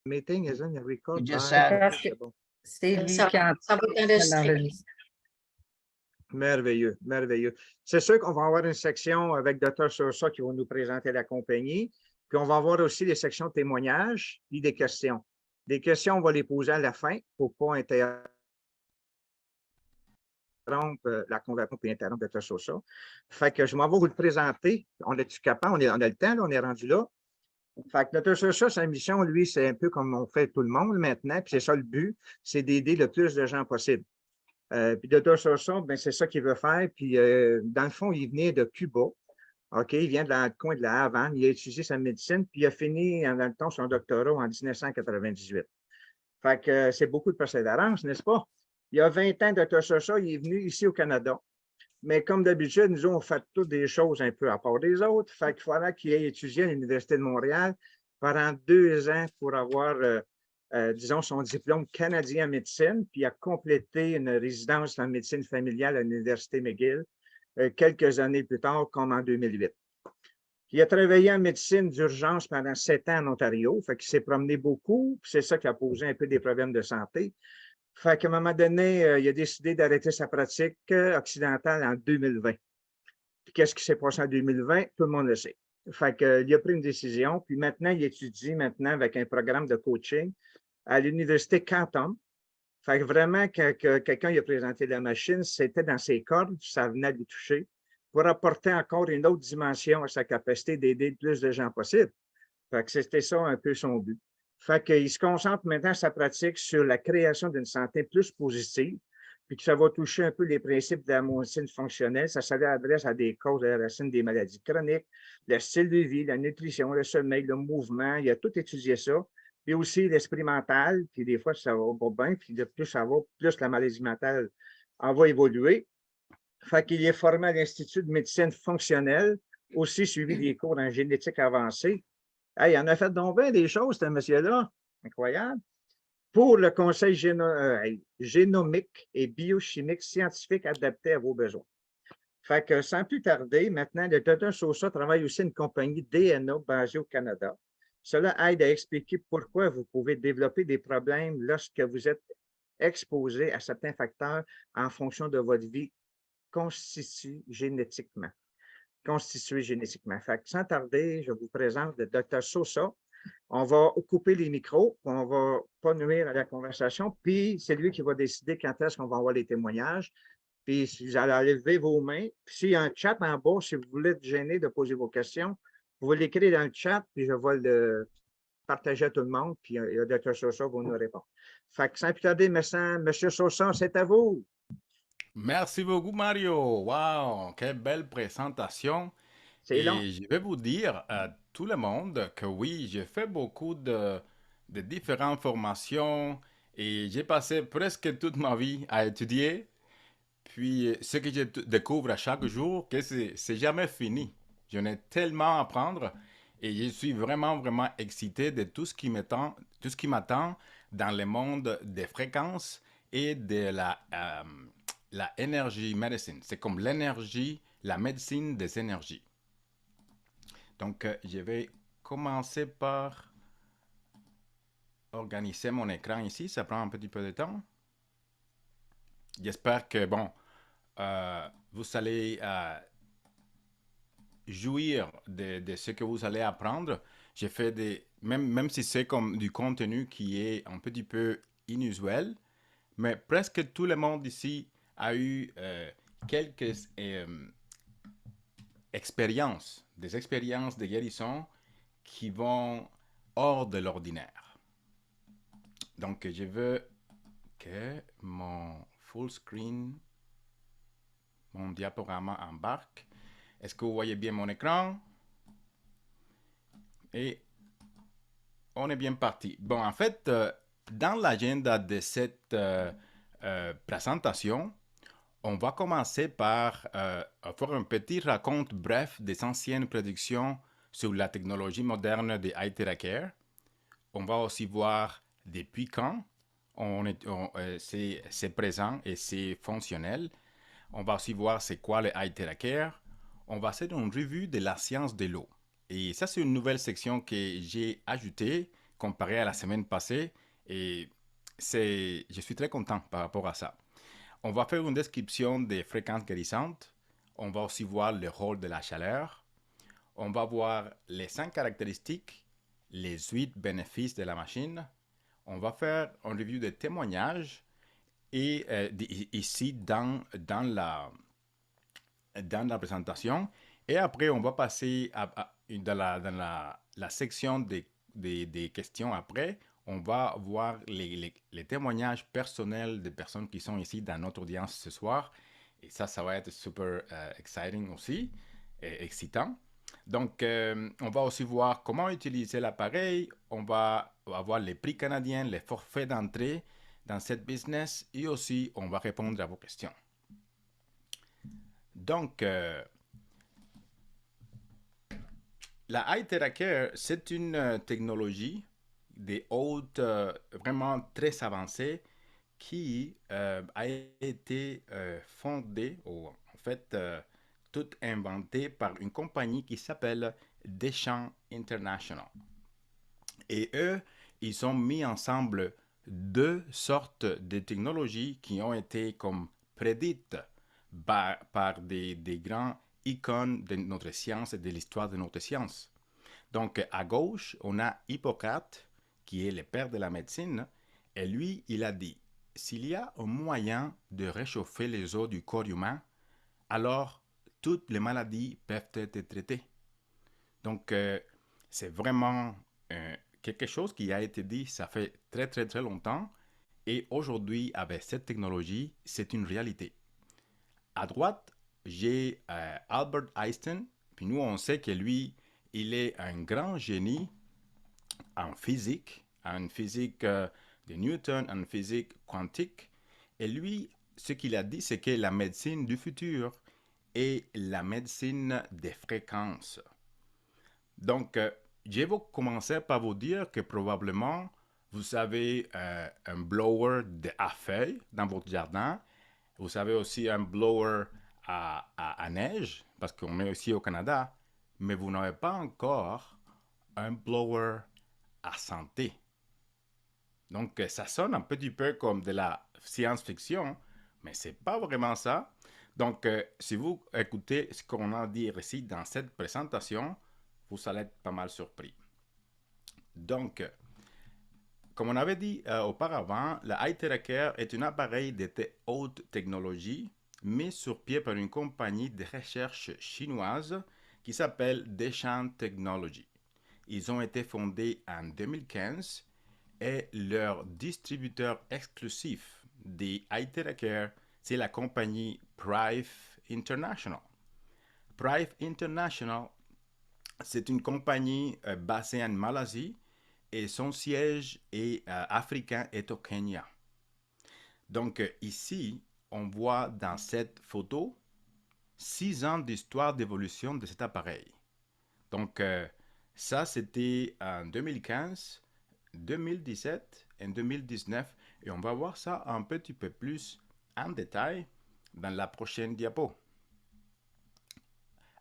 meeting is in the You record just by... Je said, pense que C'est bon. c'est lui Ça, qui a ça va être enregistré. l'enregistre. Merveilleux, merveilleux. C'est sûr qu'on va avoir une section avec Dr. Sosa qui va nous présenter la compagnie. Puis on va avoir aussi les sections de témoignages puis des questions. Des questions, on va les poser à la fin pour ne pas interrompre la conversation puis interrompre Dr. Sosa. Fait que je m'en vais vous le présenter. On est-tu capable? On a le temps, là, on est rendu là. Fait que Dr. Sosa, sa mission, lui, c'est un peu comme on fait tout le monde maintenant. Puis c'est ça le but, c'est d'aider le plus de gens possible. Puis Dr. Sosa, ben, c'est ça qu'il veut faire. Puis dans le fond, il venait de Cuba. OK, il vient du coin de la Havane. Il a étudié sa médecine, puis il a fini, dans le temps, son doctorat en 1998. Fait que c'est beaucoup de persévérance, n'est-ce pas? Il y a 20 ans, Dr. Sosa, il est venu ici au Canada. Mais comme d'habitude, nous, on fait toutes des choses un peu à part des autres. Fait qu'il faudra qu'il ait étudié à l'Université de Montréal pendant 2 ans pour avoir, disons, son diplôme canadien en médecine, puis il a complété une résidence en médecine familiale à l'Université McGill quelques années plus tard, comme en 2008. Il a travaillé en médecine d'urgence pendant 7 ans en Ontario, fait qu'il s'est promené beaucoup, puis c'est ça qui a posé un peu des problèmes de santé. Fait qu'à un moment donné, il a décidé d'arrêter sa pratique occidentale en 2020. Puis qu'est-ce qui s'est passé en 2020? Tout le monde le sait. Fait qu'il a pris une décision, puis maintenant, il étudie maintenant avec un programme de coaching à l'Université Canton. Fait que vraiment, quand quelqu'un lui a présenté la machine, c'était dans ses cordes, ça venait de lui toucher, pour apporter encore une autre dimension à sa capacité d'aider le plus de gens possible. Fait que c'était ça un peu son but. Fait qu'il se concentre maintenant sa pratique sur la création d'une santé plus positive, puis que ça va toucher un peu les principes de la médecine fonctionnelle. Ça s'adresse à des causes à la racine des maladies chroniques, le style de vie, la nutrition, le sommeil, le mouvement. Il a tout étudié ça. Puis aussi l'esprit mental, puis des fois, ça va pas bien, puis de plus ça va, plus la maladie mentale en va évoluer. Fait qu'il est formé à l'Institut de médecine fonctionnelle, aussi suivi des cours en génétique avancée. Hey, il en a fait donc bien des choses, ce monsieur-là. Incroyable. Pour le conseil génomique et biochimique scientifique adapté à vos besoins. Fait que sans plus tarder, maintenant, le Dr. Sosa travaille aussi une compagnie DNA basée au Canada. Cela aide à expliquer pourquoi vous pouvez développer des problèmes lorsque vous êtes exposé à certains facteurs en fonction de votre vie constituée génétiquement. Fait que sans tarder, je vous présente le Dr. Sosa. On va couper les micros, on ne va pas nuire à la conversation, puis c'est lui qui va décider quand est-ce qu'on va avoir les témoignages. Puis si vous allez lever vos mains, puis s'il y a un chat en bas, si vous voulez être gêné de poser vos questions, vous pouvez l'écrire dans le chat, puis je vais le partager à tout le monde, puis le Dr. Sosa va nous répondre. Fait que sans plus tarder, M. Sosa, c'est à vous. Merci beaucoup, Mario. Wow, quelle belle présentation. C'est long. Et je vais vous dire à tout le monde que oui, j'ai fait beaucoup de différentes formations et j'ai passé presque toute ma vie à étudier. Puis, ce que je découvre à chaque jour, que c'est jamais fini. J'en ai tellement à apprendre et je suis vraiment, vraiment excité de tout ce qui m'attend dans le monde des fréquences et de la énergie médecine. C'est comme l'énergie, la médecine des énergies. Donc, je vais commencer par organiser mon écran ici. Ça prend un petit peu de temps. J'espère que, bon, vous allez jouir de ce que vous allez apprendre. J'ai fait même si c'est comme du contenu qui est un petit peu inusuel, mais presque tout le monde ici a eu quelques expériences de guérison qui vont hors de l'ordinaire. Donc, je veux que mon full screen, mon diaporama embarque. Est-ce que vous voyez bien mon écran? Et on est bien parti. Bon, en fait, dans l'agenda de cette présentation, on va commencer par faire un petit raconte bref des anciennes prédictions sur la technologie moderne de iTeracare. On va aussi voir depuis quand c'est présent et c'est fonctionnel. On va aussi voir c'est quoi le iTeracare. On va faire une revue de la science de l'eau. Et ça, c'est une nouvelle section que j'ai ajoutée comparé à la semaine passée. Et je suis très content par rapport à ça. On va faire une description des fréquences guérissantes. On va aussi voir le rôle de la chaleur. On va voir les 5 caractéristiques, les 8 bénéfices de la machine. On va faire un review de témoignages. Et ici, dans la présentation. Et après, on va passer dans la section des questions après. On va voir les témoignages personnels des personnes qui sont ici dans notre audience ce soir. Et ça va être super exciting aussi, et excitant. Donc, on va aussi voir comment utiliser l'appareil. On va avoir les prix canadiens, les forfaits d'entrée dans cette business. Et aussi, on va répondre à vos questions. Donc, la iTeraCare, c'est une technologie des hautes vraiment très avancée qui a été fondée, ou en fait, toute inventée par une compagnie qui s'appelle Deschamps International. Et eux, ils ont mis ensemble deux sortes de technologies qui ont été comme prédites par des grands icônes de notre science et de l'histoire de notre science. Donc, à gauche, on a Hippocrate, qui est le père de la médecine, et lui, il a dit, s'il y a un moyen de réchauffer les os du corps humain, alors toutes les maladies peuvent être traitées. Donc, c'est vraiment quelque chose qui a été dit, ça fait très, très, très longtemps, et aujourd'hui, avec cette technologie, c'est une réalité. À droite, j'ai Albert Einstein, puis nous, on sait que lui, il est un grand génie en physique de Newton, en physique quantique. Et lui, ce qu'il a dit, c'est que la médecine du futur est la médecine des fréquences. Donc, je vais commencer par vous dire que probablement, vous avez un blower à feuilles dans votre jardin. Vous avez aussi un blower à neige, parce qu'on est aussi au Canada, mais vous n'avez pas encore un blower à santé. Donc, ça sonne un petit peu comme de la science-fiction, mais c'est pas vraiment ça. Donc, si vous écoutez ce qu'on a dit ici dans cette présentation, vous allez être pas mal surpris. Donc, comme on avait dit auparavant, la iTeraCare est un appareil de haute technologie mis sur pied par une compagnie de recherche chinoise qui s'appelle Deschamps Technology. Ils ont été fondés en 2015 et leur distributeur exclusif des iTeraCare, c'est la compagnie Prive International. Prive International, c'est une compagnie basée en Malaisie et son siège africain est au Kenya. Donc ici, on voit dans cette photo 6 ans d'histoire d'évolution de cet appareil. Donc ça, c'était en 2015, 2017 et 2019. Et on va voir ça un petit peu plus en détail dans la prochaine diapo.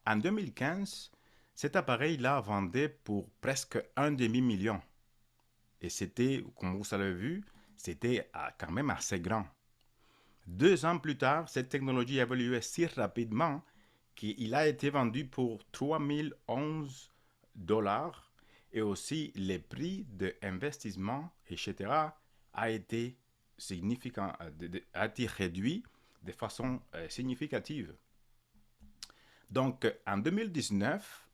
En 2015, cet appareil-là vendait pour presque 1,5 million. Et c'était, comme vous avez vu, c'était quand même assez grand. 2 ans plus tard, cette technologie a évolué si rapidement qu'il a été vendu pour 3011 dollars et aussi les prix d'investissement, etc., a été réduit de façon significative. Donc, en 2019,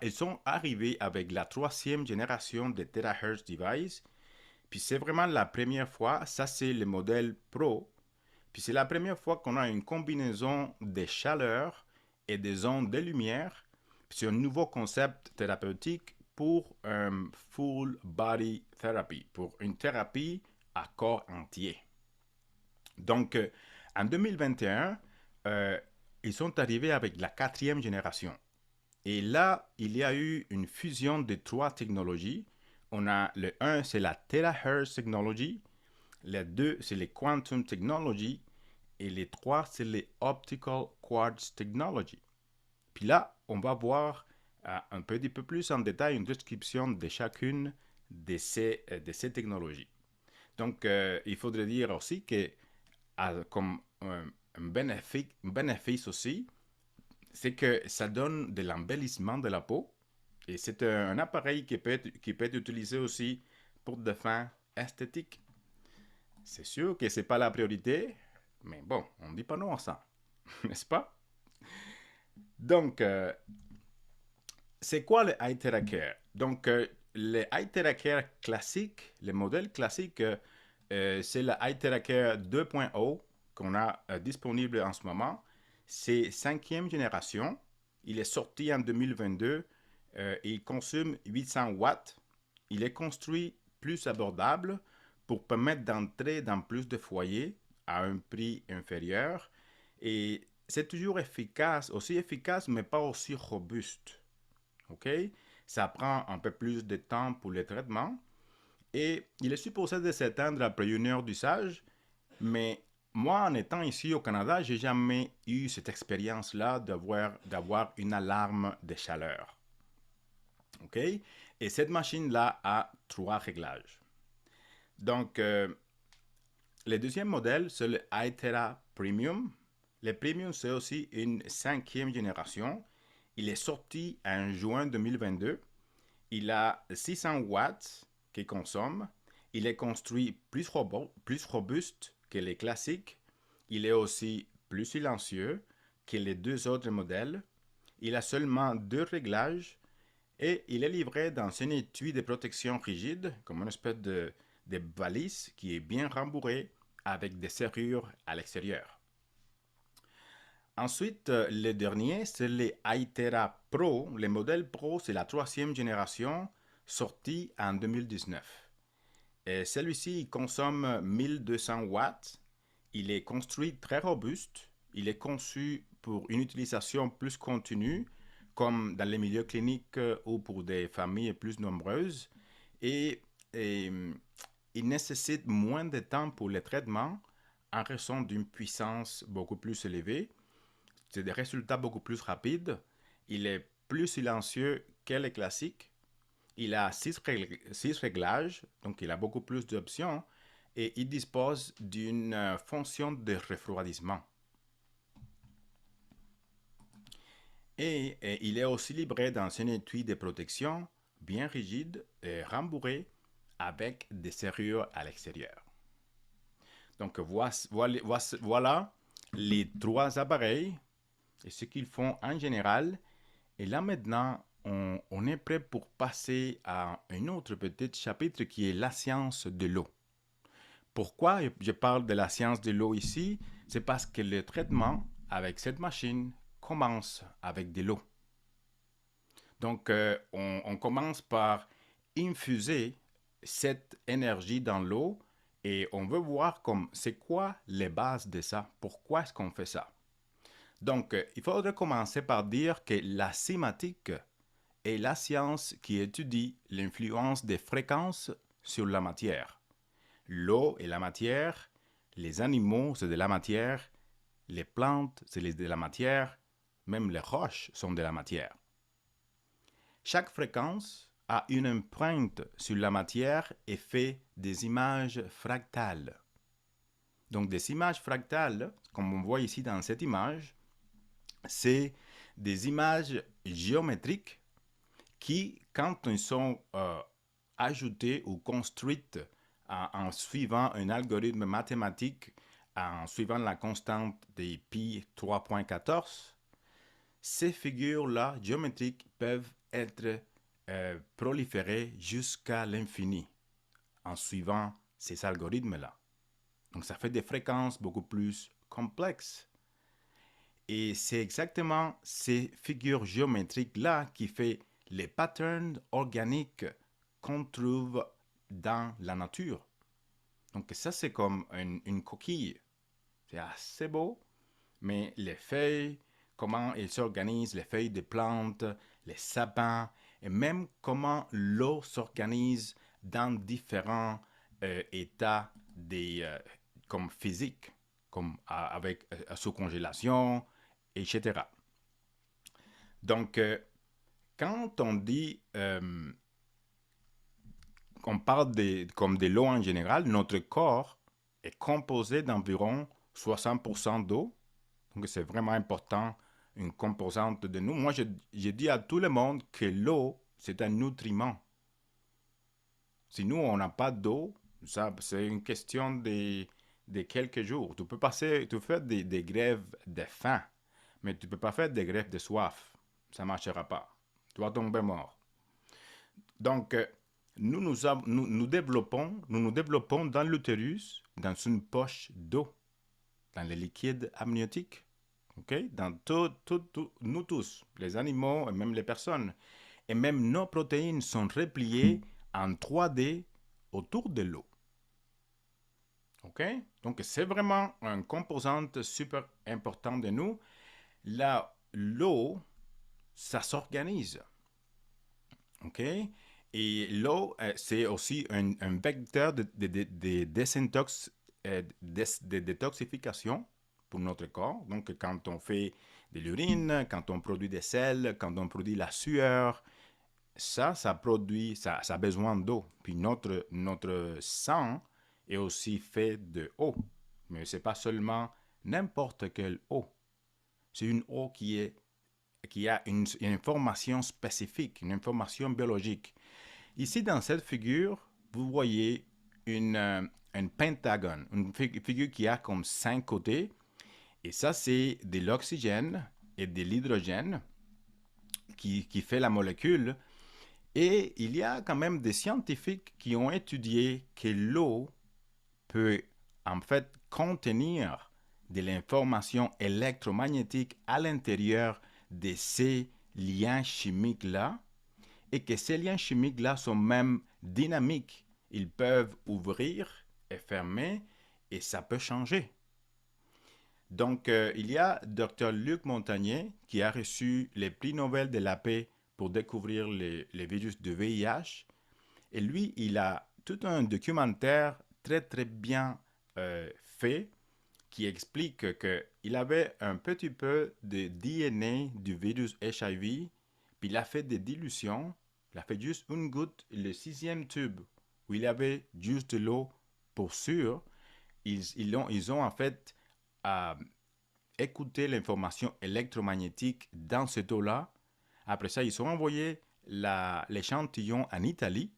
ils sont arrivés avec la 3e génération de terahertz device. Puis c'est vraiment la première fois, ça c'est le modèle Pro. Puis c'est la première fois qu'on a une combinaison de chaleur et des ondes de lumière. Puis c'est un nouveau concept thérapeutique pour un full body therapy, pour une thérapie à corps entier. Donc, en 2021, ils sont arrivés avec la 4e génération. Et là, il y a eu une fusion de 3 technologies. On a le 1, c'est la terahertz technology. Le 2, c'est les quantum technology. Et les 3, c'est les optical quartz technology. Puis là, on va voir un petit peu plus en détail une description de chacune de ces technologies. Donc, il faudrait dire aussi que comme un bénéfice aussi, c'est que ça donne de l'embellissement de la peau et c'est un appareil qui peut être utilisé aussi pour des fins esthétiques. C'est sûr que ce n'est pas la priorité, mais bon, on ne dit pas non à ça, n'est-ce pas? Donc, c'est quoi le eye tracker? Donc, le eye tracker classique, le modèle classique, c'est le eye tracker 2.0 qu'on a disponible en ce moment. C'est 5e génération. Il est sorti en 2022. Il consomme 800 watts. Il est construit plus abordable pour permettre d'entrer dans plus de foyers à un prix inférieur. Et c'est toujours efficace, aussi efficace, mais pas aussi robuste. OK? Ça prend un peu plus de temps pour le traitement et il est supposé de s'éteindre après 1 heure d'usage, mais moi, en étant ici au Canada, j'ai jamais eu cette expérience-là d'avoir une alarme de chaleur. OK? Et cette machine-là a 3 réglages. Donc, le deuxième modèle, c'est le iTera Premium. Le Premium, c'est aussi une 5e génération. Il est sorti en juin 2022. Il a 600 watts qu'il consomme. Il est construit plus robuste que les classiques. Il est aussi plus silencieux que les 2 autres modèles. Il a seulement 2 réglages et il est livré dans un étui de protection rigide, comme une espèce de valise qui est bien rembourrée avec des serrures à l'extérieur. Ensuite, le dernier, c'est le iTera Pro. Le modèle Pro, c'est la 3e génération, sortie en 2019. Et celui-ci, il consomme 1200 watts. Il est construit très robuste. Il est conçu pour une utilisation plus continue, comme dans les milieux cliniques ou pour des familles plus nombreuses. Et il nécessite moins de temps pour le traitement en raison d'une puissance beaucoup plus élevée. C'est des résultats beaucoup plus rapides. Il est plus silencieux que les classiques. Il a 6 réglages, donc il a beaucoup plus d'options. Et il dispose d'une fonction de refroidissement. Et il est aussi livré dans un étui de protection bien rigide et rembourré avec des serrures à l'extérieur. Donc voilà les 3 appareils et ce qu'ils font en général. Et là maintenant, on est prêt pour passer à un autre petit chapitre qui est la science de l'eau. Pourquoi je parle de la science de l'eau ici? C'est parce que le traitement avec cette machine commence avec de l'eau. Donc, on commence par infuser cette énergie dans l'eau et on veut voir comme c'est quoi les bases de ça, pourquoi est-ce qu'on fait ça. Donc, il faudrait commencer par dire que la cymatique est la science qui étudie l'influence des fréquences sur la matière. L'eau est la matière, les animaux c'est de la matière, les plantes c'est de la matière, même les roches sont de la matière. Chaque fréquence a une empreinte sur la matière et fait des images fractales. Donc des images fractales, comme on voit ici dans cette image, c'est des images géométriques qui, quand elles sont ajoutées ou construites en suivant un algorithme mathématique, en suivant la constante des pi 3.14, ces figures-là géométriques peuvent être proliférées jusqu'à l'infini en suivant ces algorithmes-là. Donc ça fait des fréquences beaucoup plus complexes. Et c'est exactement ces figures géométriques-là qui fait les patterns organiques qu'on trouve dans la nature. Donc ça, c'est comme une coquille. C'est assez beau, mais les feuilles, comment elles s'organisent, les feuilles des plantes, les sapins, et même comment l'eau s'organise dans différents états comme physiques, comme avec sous congélation, etc. Donc, quand on dit on parle comme de l'eau en général, notre corps est composé d'environ 60% d'eau. Donc, c'est vraiment important, une composante de nous. Moi, je dis à tout le monde que l'eau, c'est un nutriment. Si nous, on n'a pas d'eau, ça, c'est une question de quelques jours. Tu peux faire des grèves de faim, mais tu ne peux pas faire des grèves de soif. Ça ne marchera pas. Tu vas tomber mort. Donc, nous développons dans l'utérus, dans une poche d'eau, dans les liquides amniotiques. Okay? Dans nous tous, les animaux et même les personnes. Et même nos protéines sont repliées en 3D autour de l'eau. OK? Donc, c'est vraiment une composante super importante de nous. Là, l'eau, ça s'organise. OK? Et l'eau, c'est aussi un vecteur de détoxification pour notre corps. Donc, quand on fait de l'urine, quand on produit des sels, quand on produit la sueur, ça produit, ça a besoin d'eau. Puis notre sang est aussi fait de eau. Mais ce n'est pas seulement n'importe quelle eau. C'est une eau qui a une information spécifique, une information biologique. Ici, dans cette figure, vous voyez un pentagone, une figure qui a comme 5 côtés. Et ça, c'est de l'oxygène et de l'hydrogène qui fait la molécule. Et il y a quand même des scientifiques qui ont étudié que l'eau peut en fait contenir de l'information électromagnétique à l'intérieur de ces liens chimiques-là et que ces liens chimiques-là sont même dynamiques. Ils peuvent ouvrir et fermer et ça peut changer. Donc, il y a Dr. Luc Montagnier qui a reçu les prix Nobel de la paix pour découvrir les virus de VIH. Et lui, il a tout un documentaire très, très bien fait qui explique qu'il avait un petit peu de DNA du virus HIV, puis il a fait des dilutions, il a fait juste une goutte, le 6e tube, où il avait juste de l'eau pour sûr. Ils ont en fait écouté l'information électromagnétique dans cette eau-là. Après ça, ils ont envoyé l'échantillon en Italie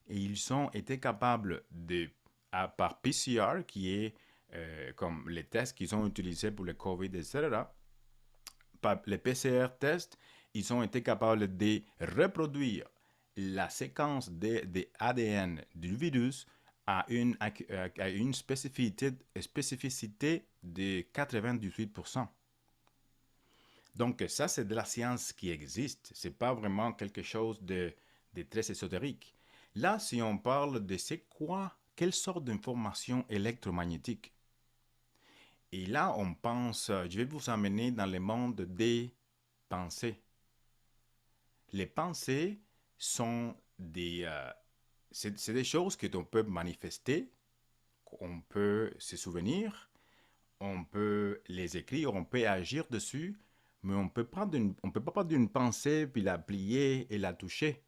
et ils ont été capables par PCR, qui est comme les tests qu'ils ont utilisés pour le COVID, etc., par les PCR tests, ils ont été capables de reproduire la séquence de ADN du virus à une spécificité de 98%. Donc ça, c'est de la science qui existe. Ce n'est pas vraiment quelque chose de très ésotérique. Là, si on parle de c'est quoi, quelle sorte d'information électromagnétique. Et là, on pense, je vais vous emmener dans le monde des pensées. Les pensées sont c'est des choses que l'on peut manifester, on peut se souvenir, on peut les écrire, on peut agir dessus, mais on peut pas prendre d'une pensée puis la plier et la toucher.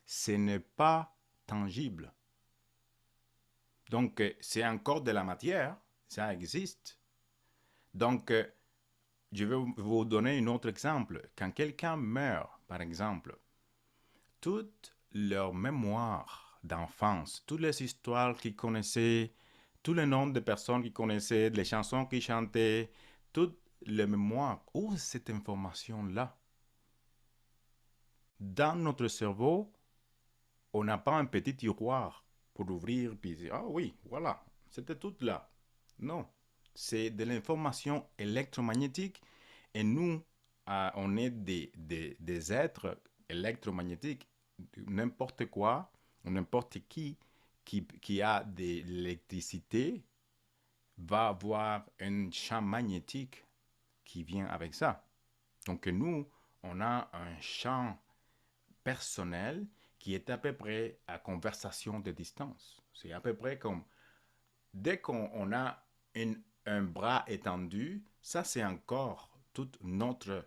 Ce n'est pas tangible. Donc, c'est encore de la matière, ça existe. Donc, je vais vous donner un autre exemple. Quand quelqu'un meurt, par exemple, toute leur mémoire d'enfance, toutes les histoires qu'ils connaissaient, tous les noms de personnes qu'ils connaissaient, les chansons qu'ils chantaient, toute la mémoire, où est cette information-là? Dans notre cerveau, on n'a pas un petit tiroir pour ouvrir et dire, ah oui, voilà, c'était tout là. Non, c'est de l'information électromagnétique et nous, on est des êtres électromagnétiques. N'importe quoi, n'importe qui a de l'électricité va avoir un champ magnétique qui vient avec ça. Donc nous, on a un champ personnel qui est à peu près à conversation de distance. C'est à peu près comme dès qu'on a un bras étendu, ça c'est encore tout notre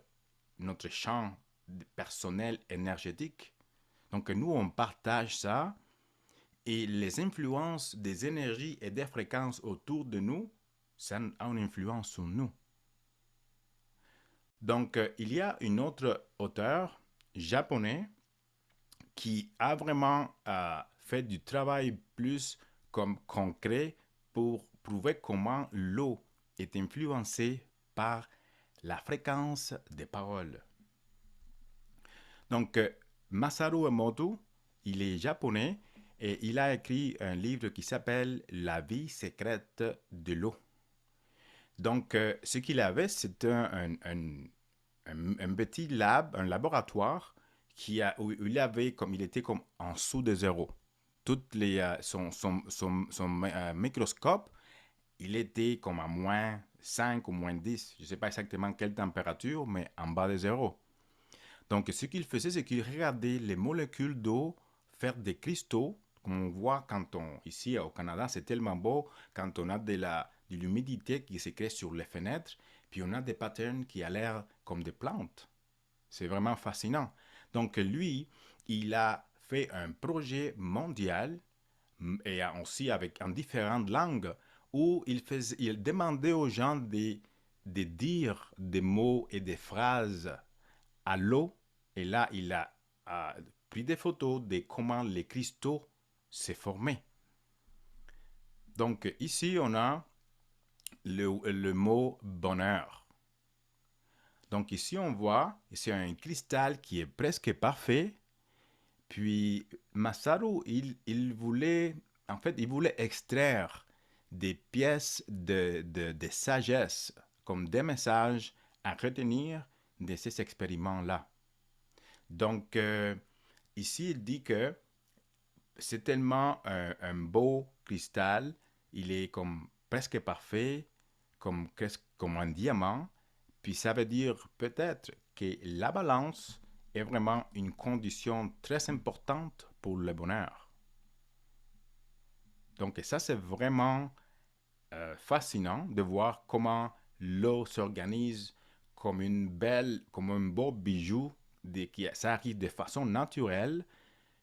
champ personnel énergétique. Donc nous, on partage ça Et les influences des énergies et des fréquences autour de nous, ça a une influence sur nous. Donc, il y a une autre auteur japonais qui a vraiment fait du travail plus comme concret pour prouver comment l'eau est influencée par la fréquence des paroles. Donc, Masaru Emoto, il est japonais et il a écrit un livre qui s'appelle La vie secrète de l'eau. Donc, ce qu'il avait, c'était un petit un laboratoire où il était comme en dessous de zéro. Son microscope, il était comme à moins 5 ou moins 10. Je ne sais pas exactement quelle température, mais en bas de zéro. Donc, ce qu'il faisait, c'est qu'il regardait les molécules d'eau faire des cristaux, comme on voit ici au Canada, c'est tellement beau, quand on a de l'humidité qui se crée sur les fenêtres, puis on a des patterns qui ont l'air comme des plantes. C'est vraiment fascinant. Donc, lui, il a fait un projet mondial et aussi en différentes langues où il demandait aux gens de dire des mots et des phrases à l'eau. Et là, il a pris des photos de comment les cristaux s'est formés. Donc ici, on a le mot bonheur. Donc ici, on voit, c'est un cristal qui est presque parfait. Puis Masaru, il voulait extraire des pièces de sagesse, comme des messages à retenir de ces expériments-là. Donc, ici, il dit que c'est tellement beau cristal, il est comme presque parfait, comme un diamant, puis ça veut dire peut-être que la balance est vraiment une condition très importante pour le bonheur. Donc ça, c'est vraiment fascinant de voir comment l'eau s'organise comme comme un beau bijou, ça arrive de façon naturelle,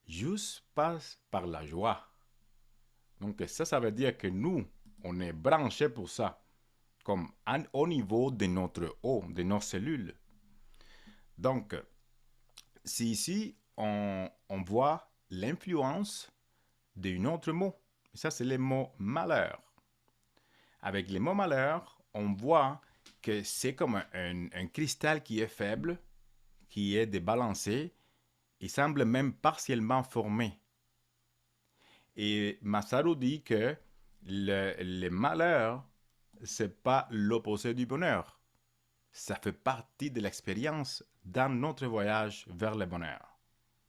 juste passe par la joie. Donc ça veut dire que nous, on est branchés pour ça, comme au niveau de notre eau, de nos cellules. Donc, si ici, on voit l'influence d'un autre mot, ça c'est le mot malheur. Avec le mot malheur, on voit que c'est comme un cristal qui est faible, qui est débalancé, il semble même partiellement formé. Et Masaru dit que le malheur, c'est pas l'opposé du bonheur. Ça fait partie de l'expérience dans notre voyage vers le bonheur.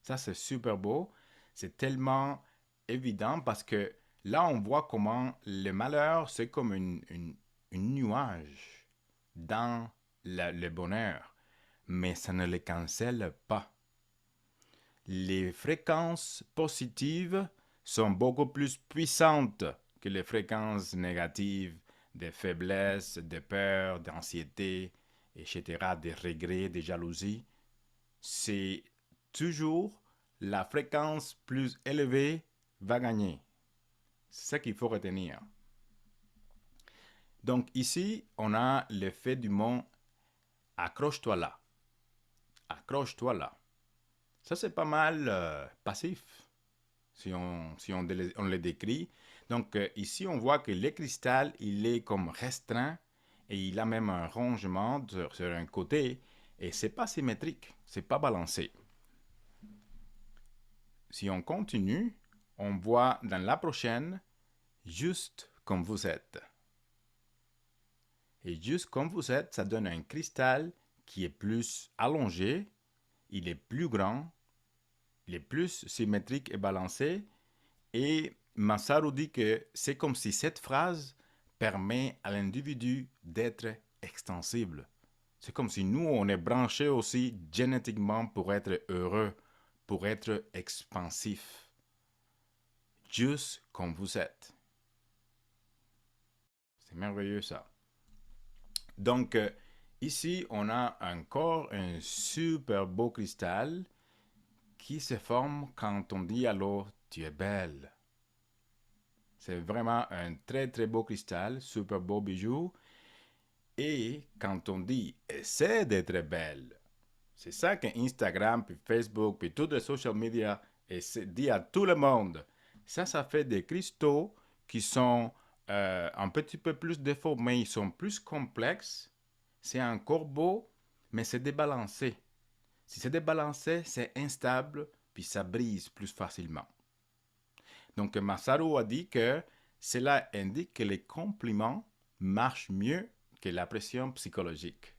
Ça, c'est super beau. C'est tellement évident parce que là, on voit comment le malheur, c'est comme une nuage dans le bonheur. Mais ça ne le cancelle pas. Les fréquences positives sont beaucoup plus puissantes que les fréquences négatives de faiblesse, de peur, d'anxiété, etc., de regrets, de jalousie. C'est toujours la fréquence plus élevée va gagner. C'est ça qu'il faut retenir. Donc ici, on a l'effet du mot accroche-toi là. Accroche-toi là. Ça, c'est pas mal passif, si on le décrit. Donc, ici, on voit que le cristal, il est comme restreint et il a même un rongement sur un côté et c'est pas symétrique, c'est pas balancé. Si on continue, on voit dans la prochaine, juste comme vous êtes. Et juste comme vous êtes, ça donne un cristal qui est plus allongé, il est plus grand, il est plus symétrique et balancé. Et Masaru dit que c'est comme si cette phrase permet à l'individu d'être extensible. C'est comme si nous, on est branchés aussi génétiquement pour être heureux, pour être expansif. Juste comme vous êtes. C'est merveilleux ça. Donc, ici, on a encore un super beau cristal qui se forme quand on dit à l'eau, tu es belle. C'est vraiment un très, très beau cristal, super beau bijou. Et quand on dit essaie d'être belle, c'est ça que Instagram, puis Facebook, puis toutes les social media dit à tout le monde. Ça fait des cristaux qui sont un petit peu plus déformés, ils sont plus complexes. C'est encore beau, mais c'est débalancé. Si c'est débalancé, c'est instable, puis ça brise plus facilement. Donc, Masaru a dit que cela indique que les compliments marchent mieux que la pression psychologique.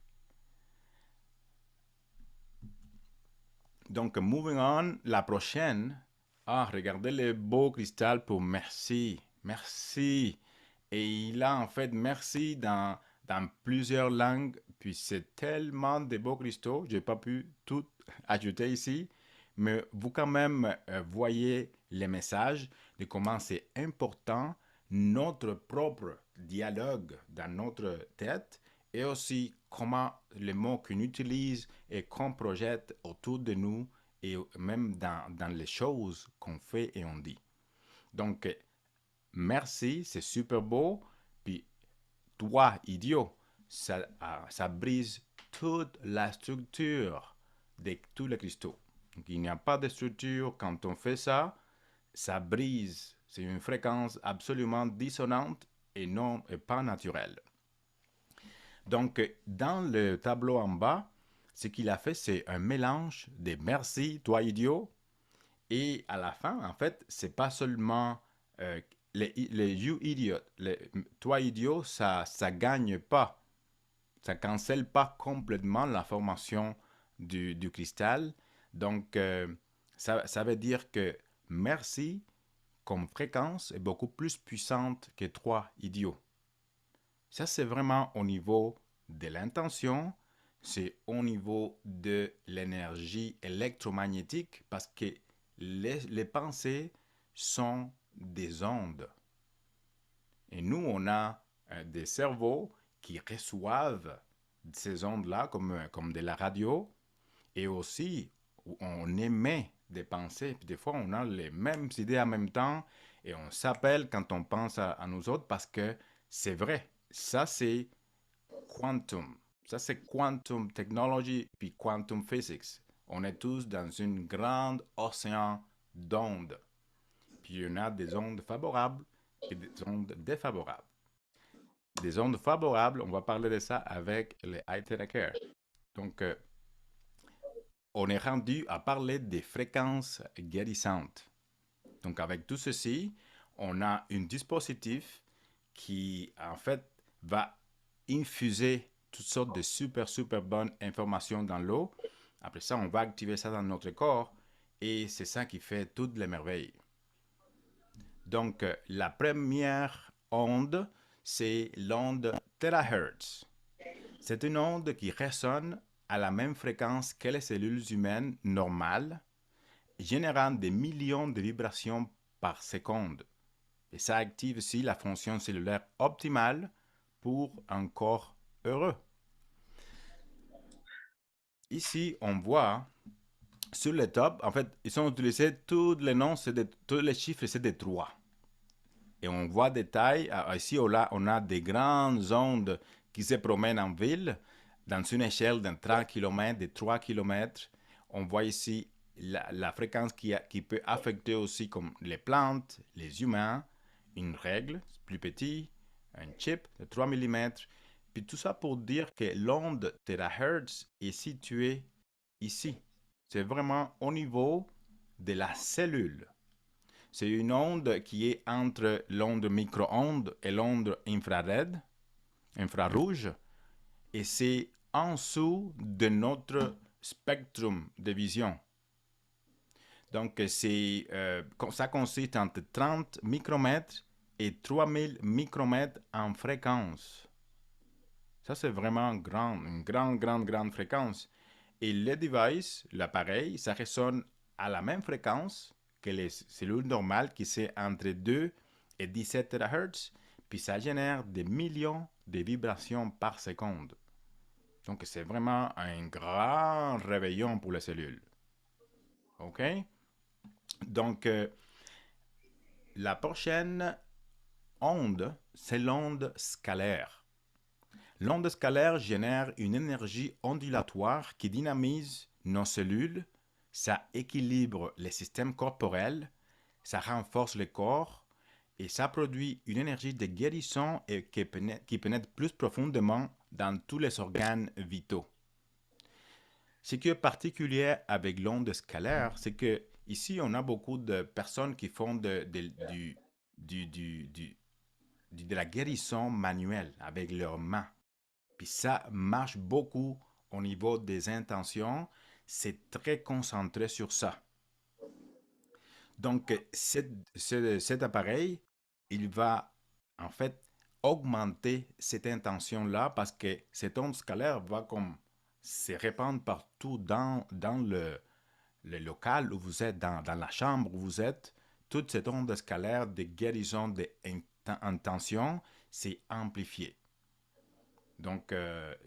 Donc, moving on, la prochaine. Ah, regardez le beau cristal pour merci. Merci. Et il a en fait merci dans plusieurs langues. Puis c'est tellement de beaux cristaux. Je n'ai pas pu tout ajouter ici. Mais vous quand même voyez les messages de comment c'est important notre propre dialogue dans notre tête et aussi comment les mots qu'on utilise et qu'on projette autour de nous et même dans les choses qu'on fait et on dit. Donc, merci, c'est super beau. Puis, toi, idiot, ça brise toute la structure de tous les cristaux. Donc, il n'y a pas de structure. Quand on fait ça, ça brise. C'est une fréquence absolument dissonante et non et pas naturelle. Donc, dans le tableau en bas, ce qu'il a fait, c'est un mélange des merci, toi idiot, et à la fin, en fait, c'est pas seulement les you idiot, toi idiot, ça gagne pas, ça cancelle pas complètement la formation du cristal. Donc, ça veut dire que merci comme fréquence est beaucoup plus puissante que trois idiots. Ça, c'est vraiment au niveau de l'intention, c'est au niveau de l'énergie électromagnétique parce que les pensées sont des ondes. Et nous, on a des cerveaux qui reçoivent ces ondes-là comme de la radio et aussi on émet des pensées. Puis des fois, on a les mêmes idées en même temps et on s'appelle quand on pense à nous autres parce que c'est vrai. Ça, c'est quantum. Ça, c'est quantum technology puis quantum physics. On est tous dans une grande océan d'ondes. Puis il y en a des ondes favorables et des ondes défavorables. Des ondes favorables, on va parler de ça avec les Care. Donc, on est rendu à parler des fréquences guérissantes. Donc, avec tout ceci, on a un dispositif qui, en fait, va infuser toutes sortes de super, super bonnes informations dans l'eau. Après ça, on va activer ça dans notre corps et c'est ça qui fait toutes les merveilles. Donc, la première onde, c'est l'onde terahertz. C'est une onde qui résonne à la même fréquence que les cellules humaines normales, générant des millions de vibrations par seconde. Et ça active aussi la fonction cellulaire optimale pour un corps heureux. Ici, on voit sur le top, en fait, ils ont utilisé tous les noms, tous les chiffres, c'est des 3. Et on voit des tailles. Ici, on a des grandes ondes qui se promènent en ville dans une échelle d'un 30 km, de 3 km. On voit ici la fréquence qui peut affecter aussi comme les plantes, les humains, une règle plus petite, un chip de 3 mm. Puis tout ça pour dire que l'onde terahertz est située ici. C'est vraiment au niveau de la cellule. C'est une onde qui est entre l'onde micro-ondes et l'onde infrarouge, et c'est en dessous de notre spectrum de vision. Donc, ça consiste entre 30 micromètres et 3000 micromètres en fréquence. Ça, c'est vraiment une grande fréquence. Et le device, l'appareil, ça résonne à la même fréquence que les cellules normales qui c'est entre 2 et 17 THz, puis ça génère des millions de vibrations par seconde. Donc, c'est vraiment un grand réveillon pour les cellules. OK? Donc, la prochaine onde, c'est l'onde scalaire. L'onde scalaire génère une énergie ondulatoire qui dynamise nos cellules, ça équilibre les systèmes corporels, ça renforce le corps et ça produit une énergie de guérison et qui pénètre plus profondément dans tous les organes vitaux. Ce qui est particulier avec l'onde scalaire, c'est que ici on a beaucoup de personnes qui font du- du- du- de la guérison manuelle avec leurs mains. Puis ça marche beaucoup au niveau des intentions. C'est très concentré sur ça. Donc, cet appareil, il va en fait augmenter cette intention-là parce que cette onde scalaire va comme se répandre partout dans le local où vous êtes, dans la chambre où vous êtes. Toute cette onde scalaire de guérison d'intention, c'est amplifié. Donc,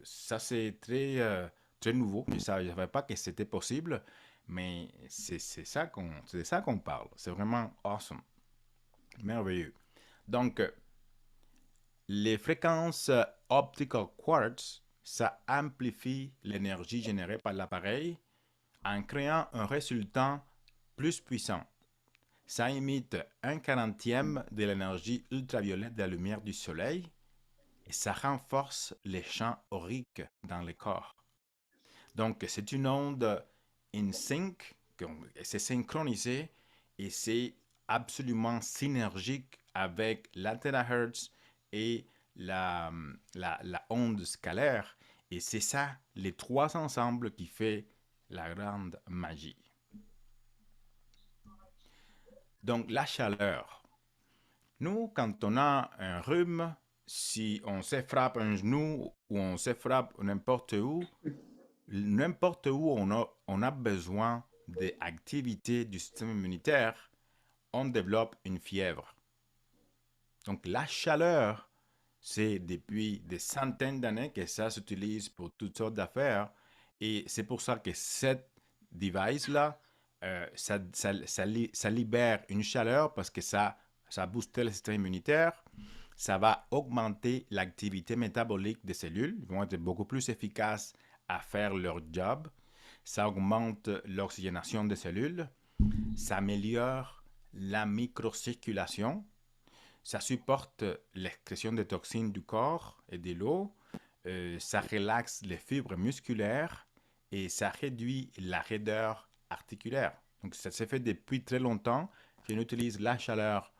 ça, c'est très nouveau. Je ne savais pas que c'était possible, mais c'est ça qu'on parle. C'est vraiment awesome. Merveilleux. Donc, les fréquences optical quartz, ça amplifie l'énergie générée par l'appareil en créant un résultat plus puissant. Ça imite un quarantième de l'énergie ultraviolette de la lumière du soleil et ça renforce les champs auriques dans le corps. Donc, c'est une onde in sync, c'est synchronisé et c'est absolument synergique avec l'altérahertz et la onde scalaire. Et c'est ça, les trois ensemble, qui fait la grande magie. Donc, la chaleur. Nous, quand on a un rhume, si on se frappe un genou ou on se frappe n'importe où on a besoin d'activité du système immunitaire, on développe une fièvre. Donc la chaleur, c'est depuis des centaines d'années que ça s'utilise pour toutes sortes d'affaires. Et c'est pour ça que cette device-là, ça libère une chaleur parce que ça booste le système immunitaire. Ça va augmenter l'activité métabolique des cellules. Ils vont être beaucoup plus efficaces à faire leur job. Ça augmente l'oxygénation des cellules. Ça améliore la microcirculation. Ça supporte l'excrétion des toxines du corps et de l'eau. Ça relaxe les fibres musculaires et ça réduit la raideur articulaire. Donc, ça s'est fait depuis très longtemps qu'on utilise la chaleur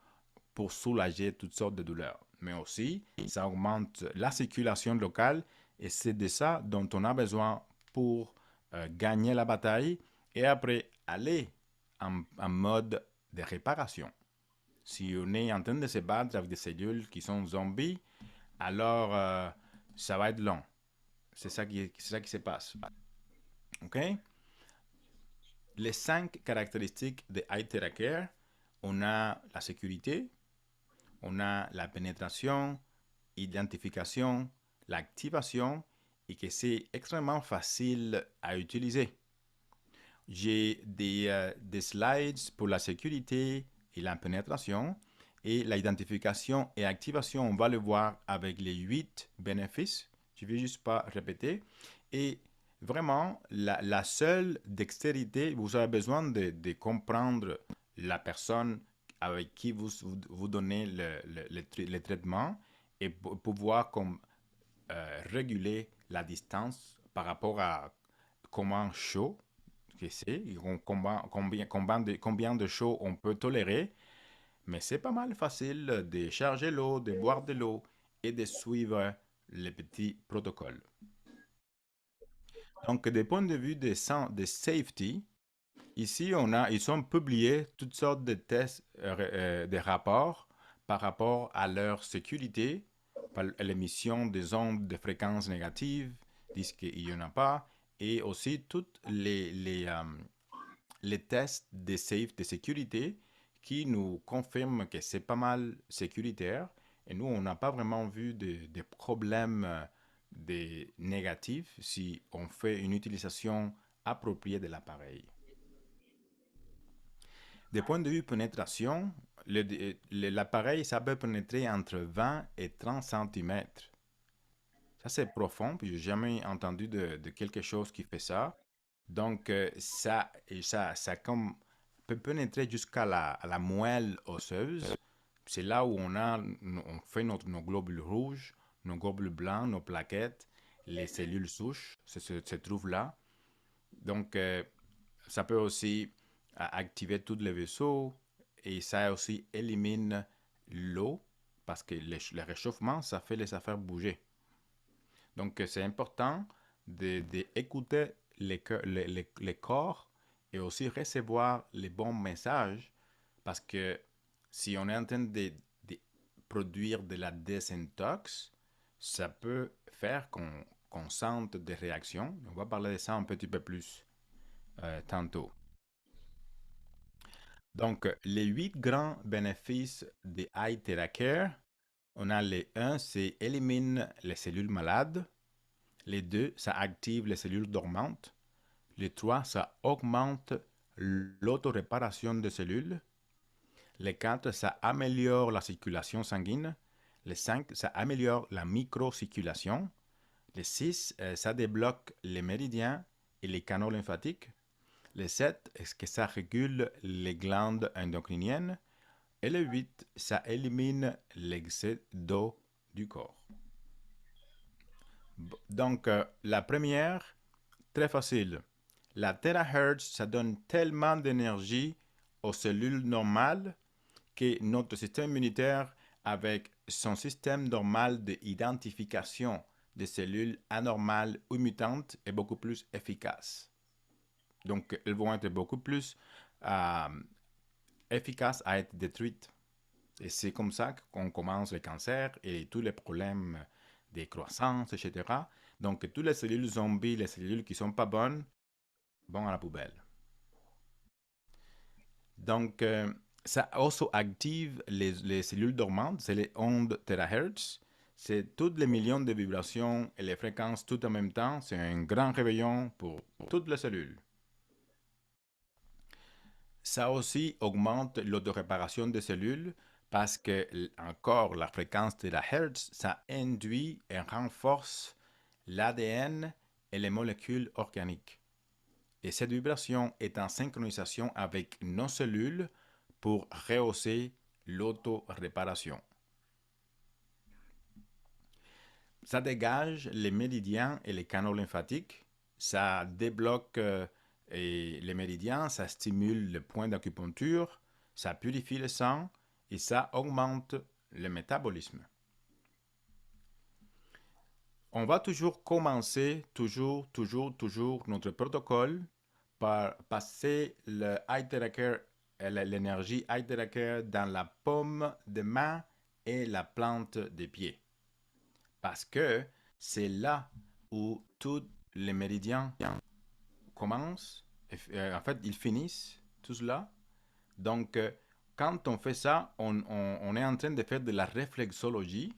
pour soulager toutes sortes de douleurs. Mais aussi, ça augmente la circulation locale et c'est de ça dont on a besoin pour gagner la bataille et après aller en mode de réparation. Si on est en train de se battre avec des cellules qui sont zombies, alors ça va être long. C'est ça qui se passe. OK? Les 5 caractéristiques de iTeracare, on a la sécurité, on a la pénétration, identification, l'activation et que c'est extrêmement facile à utiliser. J'ai des slides pour la sécurité et la pénétration et l'identification et activation, on va le voir avec les 8 bénéfices. Je ne vais juste pas répéter. Et vraiment, la seule dextérité, vous avez besoin comprendre la personne avec qui vous donnez le traitement et pouvoir comme, réguler la distance par rapport à comment chaud que c'est, combien de chaud on peut tolérer, mais c'est pas mal facile de charger l'eau, de boire de l'eau et de suivre les petits protocoles. Donc, des points de vue de safety, ici, ils ont publié toutes sortes de tests, de rapports par rapport à leur sécurité, par l'émission des ondes de fréquences négatives, disent qu'il n'y en a pas, et aussi toutes les tests de sécurité qui nous confirment que c'est pas mal sécuritaire. Et nous, on n'a pas vraiment vu de problèmes négatifs si on fait une utilisation appropriée de l'appareil. Des points de vue pénétration, l'appareil, ça peut pénétrer entre 20 et 30 centimètres. Ça, c'est profond, puis j'ai jamais entendu de quelque chose qui fait ça. Donc, ça comme, peut pénétrer jusqu'à à la moelle osseuse. C'est là où on fait nos globules rouges, nos globules blancs, nos plaquettes, les cellules souches se trouvent là. Donc, ça peut aussi activer tous les vaisseaux et ça aussi élimine l'eau parce que le réchauffement, ça fait les affaires bouger. Donc, c'est important d'écouter les corps et aussi recevoir les bons messages parce que si on est en train de produire de la désintox, ça peut faire qu'on sente des réactions. On va parler de ça un petit peu plus tantôt. Donc, les 8 grands bénéfices de Eye Care, on a les 1, c'est élimine les cellules malades. Les 2, ça active les cellules dormantes. Les 3, ça augmente l'autoréparation des cellules. Les 4, ça améliore la circulation sanguine. Les 5, ça améliore la microcirculation. Les 6, ça débloque les méridiens et les canaux lymphatiques. Les 7, est-ce que ça régule les glandes endocriniennes. Et le 8, ça élimine l'excès d'eau du corps. Donc, la première, très facile. La terahertz, ça donne tellement d'énergie aux cellules normales que notre système immunitaire, avec son système normal d'identification des cellules anormales ou mutantes, est beaucoup plus efficace. Donc, elles vont être beaucoup plus euh, efficaces à être détruites. Et c'est comme ça qu'on commence le cancer et tous les problèmes de croissance, etc. Donc, toutes les cellules zombies, les cellules qui ne sont pas bonnes, vont à la poubelle. Donc, ça aussi active les cellules dormantes, c'est les ondes terahertz. C'est tous les millions de vibrations et les fréquences tout en même temps. C'est un grand réveillon pour toutes les cellules. Ça aussi augmente l'autoréparation des cellules parce que, encore, la fréquence de la hertz, ça induit et renforce l'ADN et les molécules organiques. Et cette vibration est en synchronisation avec nos cellules pour rehausser l'auto-réparation. Ça dégage les méridiens et les canaux lymphatiques. Ça débloque les méridiens, ça stimule le point d'acupuncture, ça purifie le sang et ça augmente le métabolisme. On va toujours commencer, toujours notre protocole par passer l'énergie Hydracare dans la paume de main et la plante des pieds. Parce que c'est là où tous les méridiens commencent, en fait, ils finissent, tous là. Donc, quand on fait ça, on est en train de faire de la réflexologie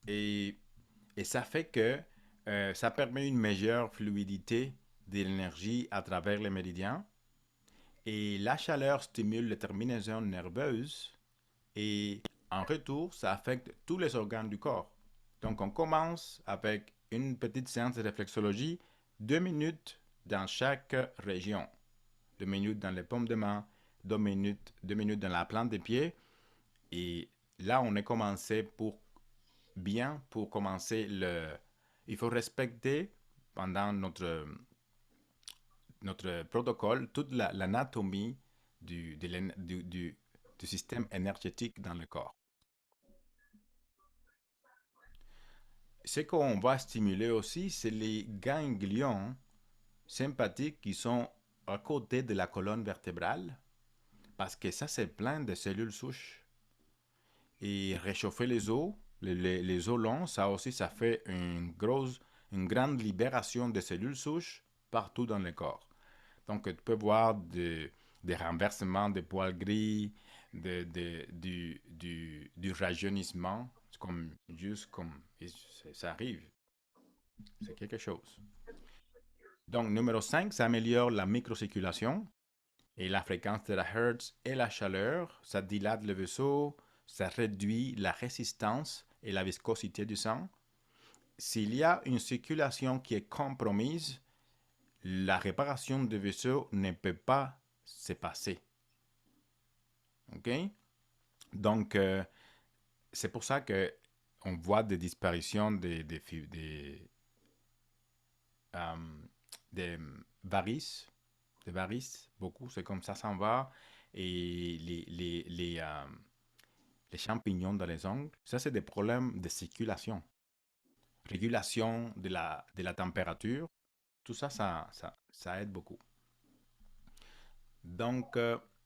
et, et ça fait que ça permet une meilleure fluidité de l'énergie à travers les méridiens. Et la chaleur stimule les terminaisons nerveuses et en retour, ça affecte tous les organes du corps. Donc, on commence avec une petite séance de réflexologie, 2 minutes dans chaque région. 2 minutes dans les paumes de main, 2 minutes dans la plante des pieds. Et là, on est commencé pour commencer il faut respecter pendant notre protocole toute l'anatomie du système énergétique dans le corps. Ce qu'on va stimuler aussi, c'est les ganglions sympathiques qui sont à côté de la colonne vertébrale, parce que ça, c'est plein de cellules souches. Et réchauffer les os, les os longs, ça aussi, ça fait une grande libération de cellules souches partout dans le corps. Donc, tu peux voir des renversements de poils gris, du rajeunissement, juste comme ça arrive. C'est quelque chose. Donc, numéro 5, ça améliore la microcirculation. Et la fréquence de la Hertz et la chaleur, ça dilate le vaisseau, ça réduit la résistance et la viscosité du sang. S'il y a une circulation qui est compromise, la réparation du vaisseau ne peut pas se passer. OK? Donc, c'est pour ça que on voit des disparitions euh, des varices, beaucoup, c'est comme ça s'en va. Et les champignons dans les ongles, ça c'est des problèmes de circulation, régulation de la température, tout ça, ça aide beaucoup. Donc,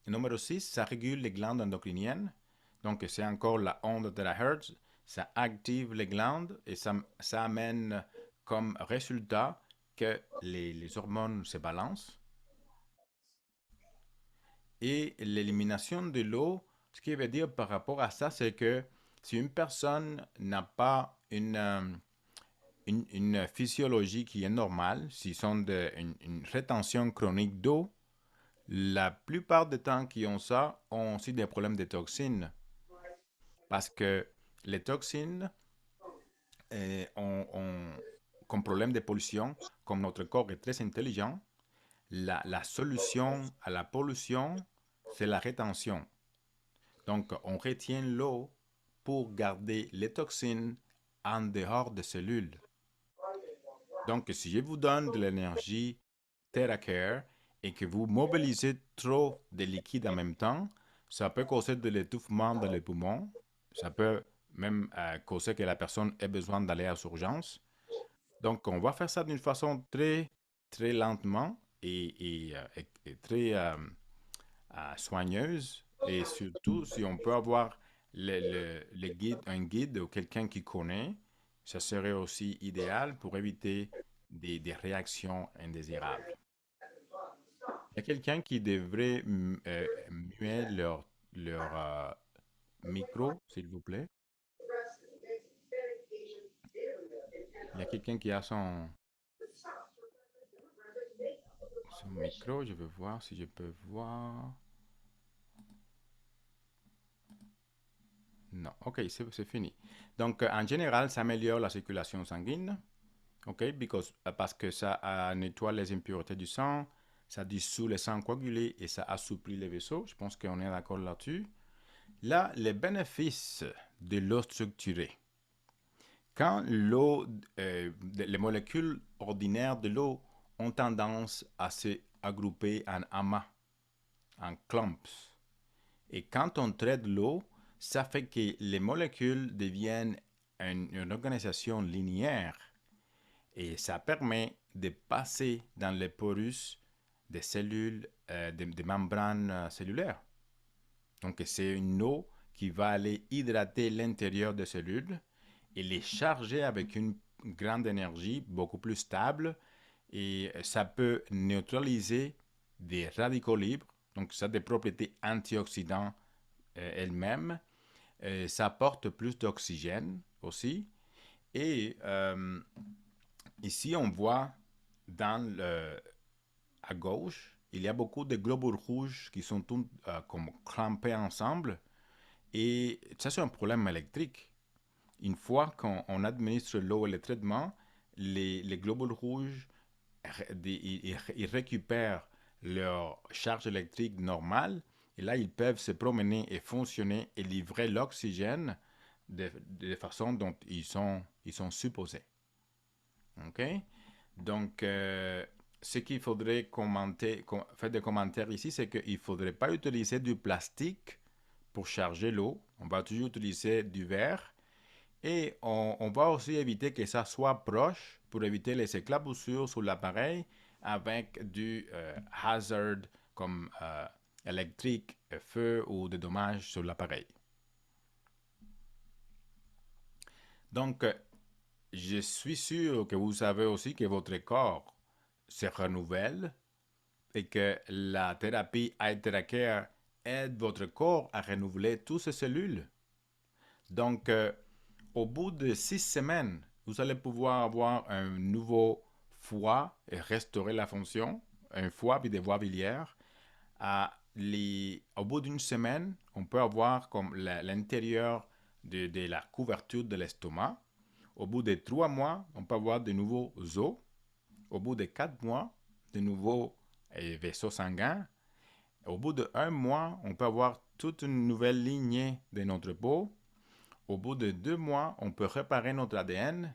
numéro 6, ça régule les glandes endocriniennes. Donc, c'est encore la onde de la Hertz. Ça active les glandes et ça amène comme résultat que les hormones se balancent. Et l'élimination de l'eau, ce qui veut dire par rapport à ça, c'est que si une personne n'a pas une physiologie qui est normale, s'ils ont une rétention chronique d'eau, la plupart des temps qui ont ça ont aussi des problèmes de toxines. Parce que les toxines comme problème de pollution, comme notre corps est très intelligent, la solution à la pollution, c'est la rétention. Donc, on retient l'eau pour garder les toxines en dehors des cellules. Donc, si je vous donne de l'énergie TerraCare et que vous mobilisez trop de liquide en même temps, ça peut causer de l'étouffement dans les poumons. Ça peut même causer que la personne ait besoin d'aller aux urgences. Donc, on va faire ça d'une façon très, très lentement et très soigneuse. Et surtout, si on peut avoir un guide ou quelqu'un qui connaît, ça serait aussi idéal pour éviter des réactions indésirables. Il y a quelqu'un qui devrait muer leur micro, s'il vous plaît. Il y a quelqu'un qui a son micro. Je veux voir si je peux voir. Non, ok, c'est fini. Donc, en général, ça améliore la circulation sanguine, ok, parce que ça nettoie les impuretés du sang, ça dissout le sang coagulé et ça assouplit les vaisseaux. Je pense qu'on est d'accord là-dessus. Là, les bénéfices de l'eau structurée. Quand les molécules ordinaires de l'eau ont tendance à se agrouper en amas, en clumps. Et quand on traite l'eau, ça fait que les molécules deviennent une organisation linéaire et ça permet de passer dans les porus des cellules, des membranes cellulaires. Donc, c'est une eau qui va aller hydrater l'intérieur des cellules et les charger avec une grande énergie, beaucoup plus stable, et ça peut neutraliser des radicaux libres, donc ça a des propriétés antioxydantes elles-mêmes. Ça apporte plus d'oxygène aussi. Et ici, on voit à gauche, il y a beaucoup de globules rouges qui sont tous comme clampés ensemble. Et ça, c'est un problème électrique. Une fois qu'on administre l'eau et le traitement, les globules rouges, ils récupèrent leur charge électrique normale et là, ils peuvent se promener et fonctionner et livrer l'oxygène de façon dont ils sont supposés. OK? Donc, ce qu'il faudrait faire des commentaires ici, c'est qu'il ne faudrait pas utiliser du plastique pour charger l'eau. On va toujours utiliser du verre. Et on va aussi éviter que ça soit proche pour éviter les éclaboussures sur l'appareil avec du hazard comme électrique, feu ou des dommages sur l'appareil. Donc, je suis sûr que vous savez aussi que votre corps se renouvelle et que la thérapie iTeracare aide votre corps à renouveler toutes ses cellules. Donc, au bout de 6 semaines, vous allez pouvoir avoir un nouveau foie et restaurer la fonction, un foie puis des voies biliaires, Au bout d'une semaine, on peut avoir comme l'intérieur de la couverture de l'estomac. Au bout de 3 mois, on peut avoir de nouveaux os. Au bout de 4 mois, de nouveaux vaisseaux sanguins. Au bout de 1 mois, on peut avoir toute une nouvelle lignée de notre peau. Au bout de 2 mois, on peut réparer notre ADN.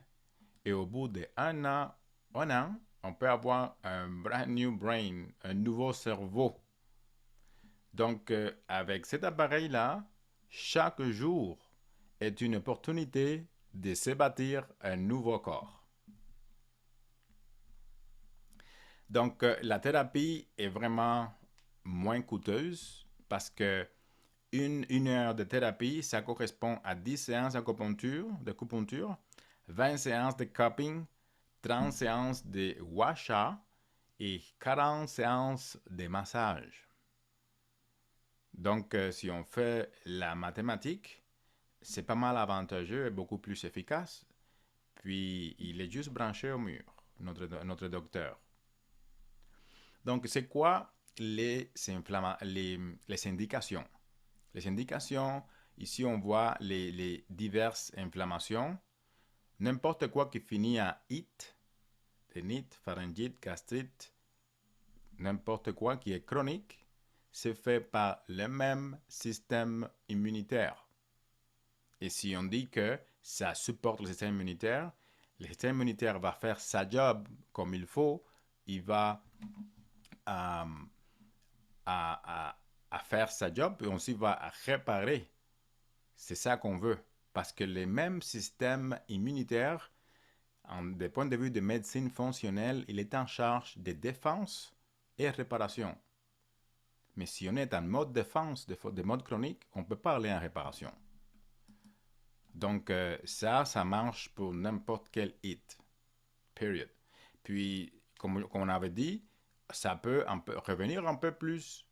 Et au bout de 1 an, on peut avoir un brand new brain, un nouveau cerveau. Donc, avec cet appareil-là, chaque jour est une opportunité de se bâtir un nouveau corps. Donc, la thérapie est vraiment moins coûteuse parce que une heure de thérapie, ça correspond à 10 séances d'acupuncture, 20 séances de cupping, 30 séances de washa et 40 séances de massage. Donc, si on fait la mathématique, c'est pas mal avantageux et beaucoup plus efficace. Puis, il est juste branché au mur, notre docteur. Donc, c'est quoi les indications? Les indications, ici, on voit les diverses inflammations. N'importe quoi qui finit en it, rhinite, pharyngite, gastrite, n'importe quoi qui est chronique, c'est fait par le même système immunitaire. Et si on dit que ça supporte le système immunitaire va faire sa job comme il faut, il va à faire sa job et aussi va réparer. C'est ça qu'on veut. Parce que les mêmes systèmes immunitaires, des points de vue de médecine fonctionnelle, il est en charge de défense et réparation. Mais si on est en mode défense, de mode chronique, on ne peut pas aller en réparation. Donc, ça marche pour n'importe quel hit. Period. Puis, comme on avait dit, ça peut revenir un peu plus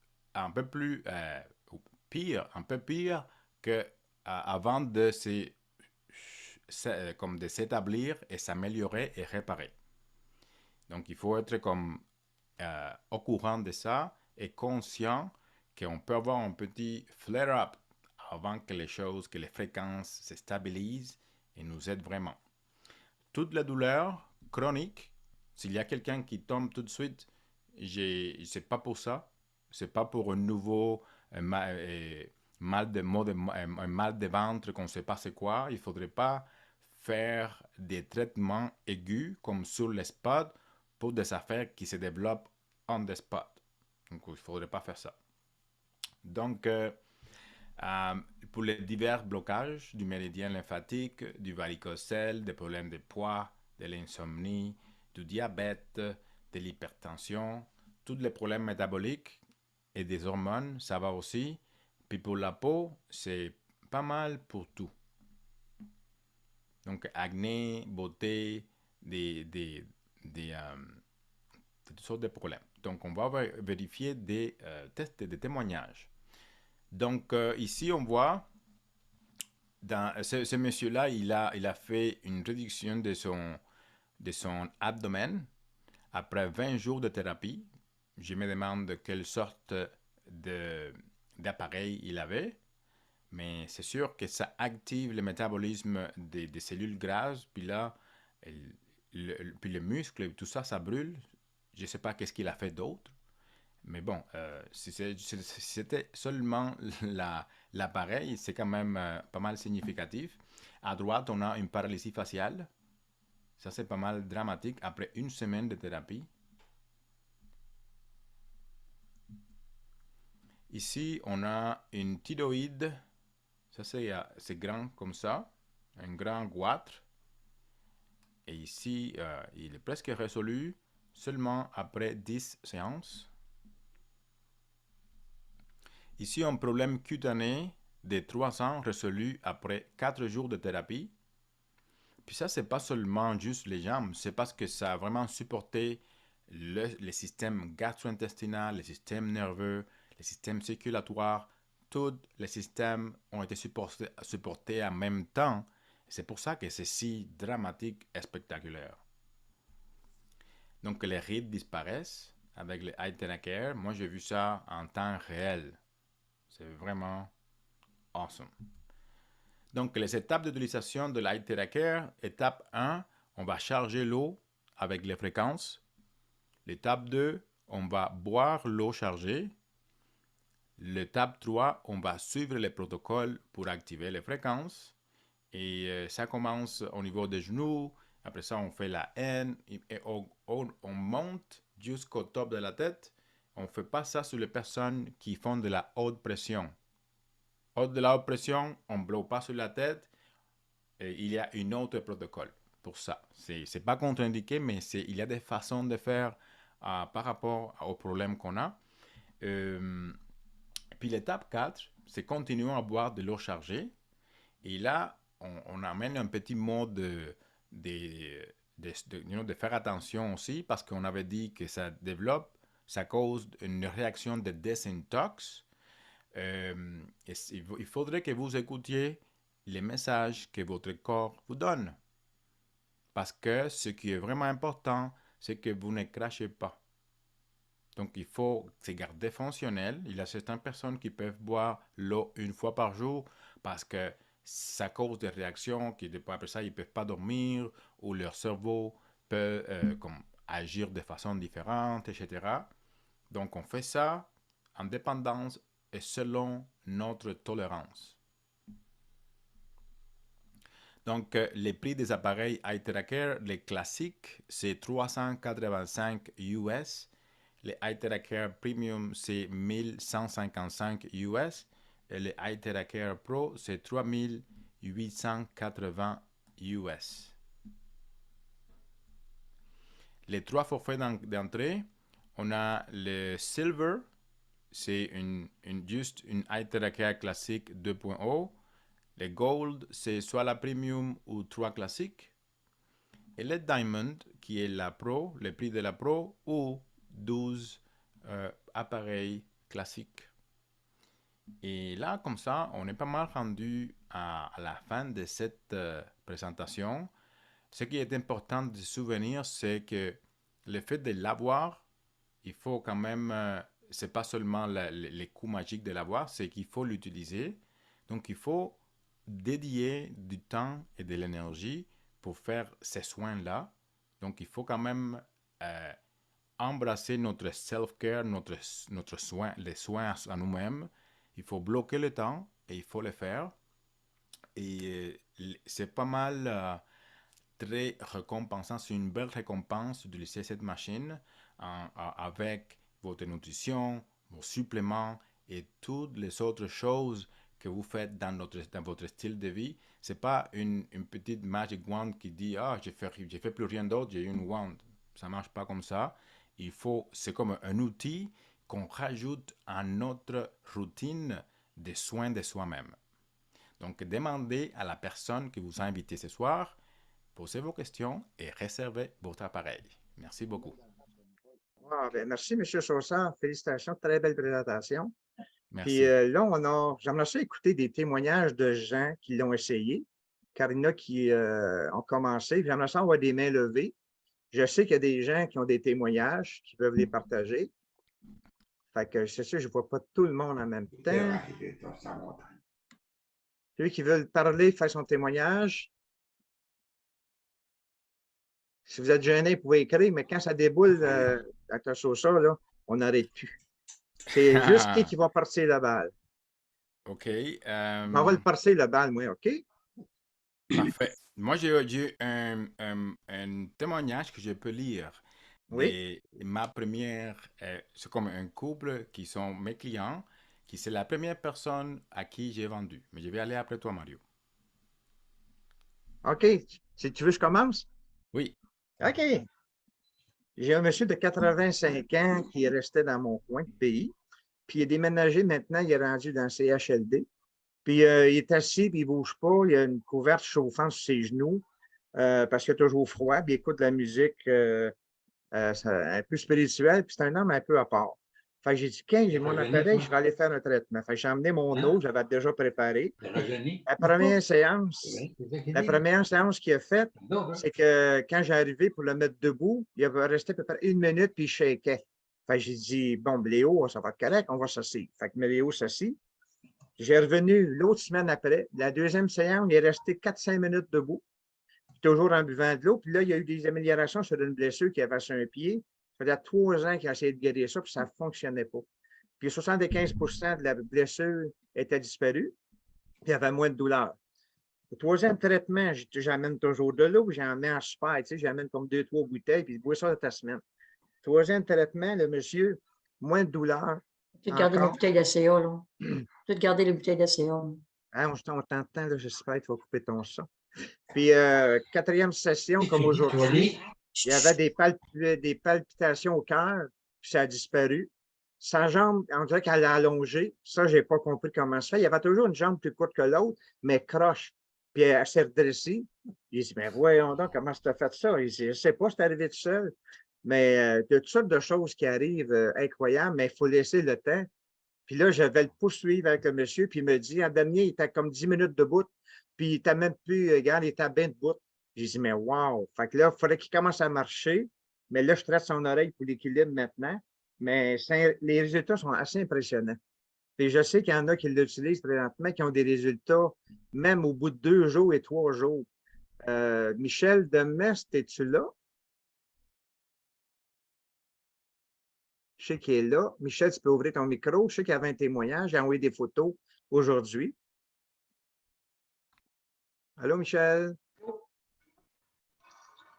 pire, un peu pire que avant de s'établir et s'améliorer et réparer. Donc, il faut être au courant de ça et conscient qu'on peut avoir un petit flare-up avant que les fréquences se stabilisent et nous aident vraiment. Toute la douleur chronique, s'il y a quelqu'un qui tombe tout de suite, c'est pas pour ça. C'est pas pour un nouveau mal de ventre qu'on ne sait pas c'est quoi. Il faudrait pas faire des traitements aigus comme sur les spots pour des affaires qui se développent on the spot. Donc, il ne faudrait pas faire ça. Donc, pour les divers blocages du méridien lymphatique, du varicocèle, des problèmes de poids, de l'insomnie, du diabète, de l'hypertension, tous les problèmes métaboliques et des hormones, ça va aussi. Puis pour la peau, c'est pas mal pour tout. Donc, acné, beauté, toutes sortes de problèmes. Donc, on va vérifier des tests, des témoignages. Donc, ici, on voit, ce monsieur-là, il a fait une réduction de son abdomen après 20 jours de thérapie. Je me demande quelle sorte d'appareil il avait, mais c'est sûr que ça active le métabolisme des cellules grasses, puis là, puis les muscles, tout ça, ça brûle. Je ne sais pas qu'est-ce qu'il a fait d'autre. Mais bon, si c'était seulement l'appareil, c'est quand même pas mal significatif. À droite, on a une paralysie faciale. Ça, c'est pas mal dramatique après une semaine de thérapie. Ici, on a une thyroïde. Ça, c'est grand comme ça. Un grand goitre. Et ici, il est presque résolu seulement après 10 séances. Ici, un problème cutané de 3 ans résolu après 4 jours de thérapie. Puis ça, c'est pas seulement juste les jambes, c'est parce que ça a vraiment supporté le système gastro-intestinal, le système nerveux, le système circulatoire. Tous les systèmes ont été supportés en même temps. C'est pour ça que c'est si dramatique et spectaculaire. Donc les rides disparaissent. avec le iTeracare. Moi, j'ai vu ça en temps réel. C'est vraiment awesome. Donc, les étapes d'utilisation de l'iTeracare. Étape 1, on va charger l'eau avec les fréquences. L'étape 2, on va boire l'eau chargée. L'étape 3, on va suivre les protocoles pour activer les fréquences. Et ça commence au niveau des genoux. Après ça, on fait la haine et on monte jusqu'au top de la tête. On ne fait pas ça sur les personnes qui font de la haute pression. De la haute pression, on ne bloque pas sur la tête. Et il y a un autre protocole pour ça. Ce n'est pas contre-indiqué, mais il y a des façons de faire par rapport au problème qu'on a. Puis l'étape 4, c'est continuer à boire de l'eau chargée. Et là, on amène un petit mot de faire attention aussi, parce qu'on avait dit que ça cause une réaction de désintox. Il faudrait que vous écoutiez les messages que votre corps vous donne. Parce que ce qui est vraiment important, c'est que vous ne crachez pas. Donc, il faut se garder fonctionnel. Il y a certaines personnes qui peuvent boire l'eau une fois par jour parce que ça cause des réactions qui, après ça, ils ne peuvent pas dormir ou leur cerveau peut agir de façon différente, etc. Donc, on fait ça en dépendance et selon notre tolérance. Donc, les prix des appareils iTeracare, les classiques, c'est 385 US. Les iTeracare Premium, c'est 1155 US. Et les iTeracare Pro, c'est 3880 US. Les trois forfaits d'entrée, on a le Silver, c'est juste une iTeracare classique 2.0. Le Gold, c'est soit la Premium ou 3 classiques. Et le Diamond, qui est la Pro, le prix de la Pro, ou 12 appareils classiques. Et là, comme ça, on est pas mal rendu à la fin de cette présentation. Ce qui est important de se souvenir, c'est que le fait de l'avoir, il faut quand même, c'est pas seulement les coups magiques de l'avoir, c'est qu'il faut l'utiliser. Donc, il faut dédier du temps et de l'énergie pour faire ces soins-là. Donc, il faut quand même embrasser notre self-care, notre soin, les soins à nous-mêmes. Il faut bloquer le temps et il faut le faire. Et c'est pas mal très récompensant. C'est une belle récompense d'utiliser cette machine avec votre nutrition, vos suppléments et toutes les autres choses que vous faites dans votre style de vie. Ce n'est pas une petite magic wand qui dit « Ah, je fais plus rien d'autre, j'ai une wand ». Ça ne marche pas comme ça. C'est comme un outil qu'on rajoute à notre routine de soins de soi-même. Donc, demandez à la personne qui vous a invité ce soir, posez vos questions et réservez votre appareil. Merci beaucoup. Ah, ben, merci, M. Chaussard. Félicitations. Très belle présentation. Merci. Puis là, j'aimerais ça écouter des témoignages de gens qui l'ont essayé, car il y en a qui ont commencé. J'aimerais ça avoir des mains levées. Je sais qu'il y a des gens qui ont des témoignages qui peuvent les partager. Fait que c'est sûr, je ne vois pas tout le monde en même temps. Celui qui veut parler, faire son témoignage. Si vous êtes gêné, vous pouvez écrire, mais quand ça déboule avec le sauce, là, on n'arrête plus. C'est juste qui va partir la balle. OK. On va le partir la balle, moi, OK? Parfait. Moi, j'ai un témoignage que je peux lire. Oui. Ma première, c'est comme un couple qui sont mes clients, qui c'est la première personne à qui j'ai vendu. Mais je vais aller après toi, Mario. OK. Si tu veux, je commence? Oui. OK. J'ai un monsieur de 85 ans qui est resté dans mon coin de pays. Puis il est déménagé maintenant, il est rendu dans le CHLD. Puis il est assis, puis il ne bouge pas. Il a une couverte chauffante sur ses genoux parce qu'il a toujours froid. Puis il écoute de la musique un peu spirituelle. Puis c'est un homme un peu à part. Fait que j'ai dit, quand j'ai mon appareil, je vais aller faire un traitement. Fait que j'ai emmené mon eau, j'avais déjà préparé. La première séance qu'il a faite, c'est que quand j'ai arrivé pour le mettre debout, il avait resté à peu près 1 minute, puis il shakeait. Fait que j'ai dit, bon, Léo, ça va être correct, on va s'asseoir. Fait que Léo s'assit. J'ai revenu l'autre semaine après. La deuxième séance, il est resté 4-5 minutes debout, toujours en buvant de l'eau. Puis là, il y a eu des améliorations sur une blessure qui avait sur un pied. Ça faisait 3 ans qu'il a essayé de guérir ça, puis ça ne fonctionnait pas. Puis 75 de la blessure était disparue, puis il y avait moins de douleur. Le troisième traitement, j'amène toujours de l'eau, j'en mets en super, tu sais, j'amène comme 2-3 bouteilles, puis je bois ça de ta semaine. Troisième traitement, le monsieur, moins de douleur. Peut-être garder les Encore. bouteilles d'ACA, là. Peut-être garder les bouteilles d'ACA. Hein, on t'entend, là, j'espère que tu vas couper ton son. Puis, quatrième session, comme aujourd'hui, il y avait des palpitations au cœur, puis ça a disparu. Sa jambe, on dirait qu'elle a allongé. Ça, je n'ai pas compris comment ça fait. Il y avait toujours une jambe plus courte que l'autre, mais croche. Puis elle s'est redressée. Il dit, mais voyons donc, comment tu as fait ça? Il dit, je ne sais pas, c'est arrivé tout seul. Mais il y a toutes sortes de choses qui arrivent incroyables, mais il faut laisser le temps. Puis là, je vais le poursuivre avec le monsieur, puis il me dit, en dernier, il était comme 10 minutes debout, puis il n'était même plus, regarde, il était bien debout. J'ai dit, mais wow! Fait que là, il faudrait qu'il commence à marcher. Mais là, je traite son oreille pour l'équilibre maintenant. Mais les résultats sont assez impressionnants. Puis je sais qu'il y en a qui l'utilisent présentement, qui ont des résultats même au bout de 2 jours et 3 jours. Michel Demest, es-tu là? Je sais qu'il est là. Michel, tu peux ouvrir ton micro. Je sais qu'il y avait un témoignage. J'ai envoyé des photos aujourd'hui. Allô, Michel?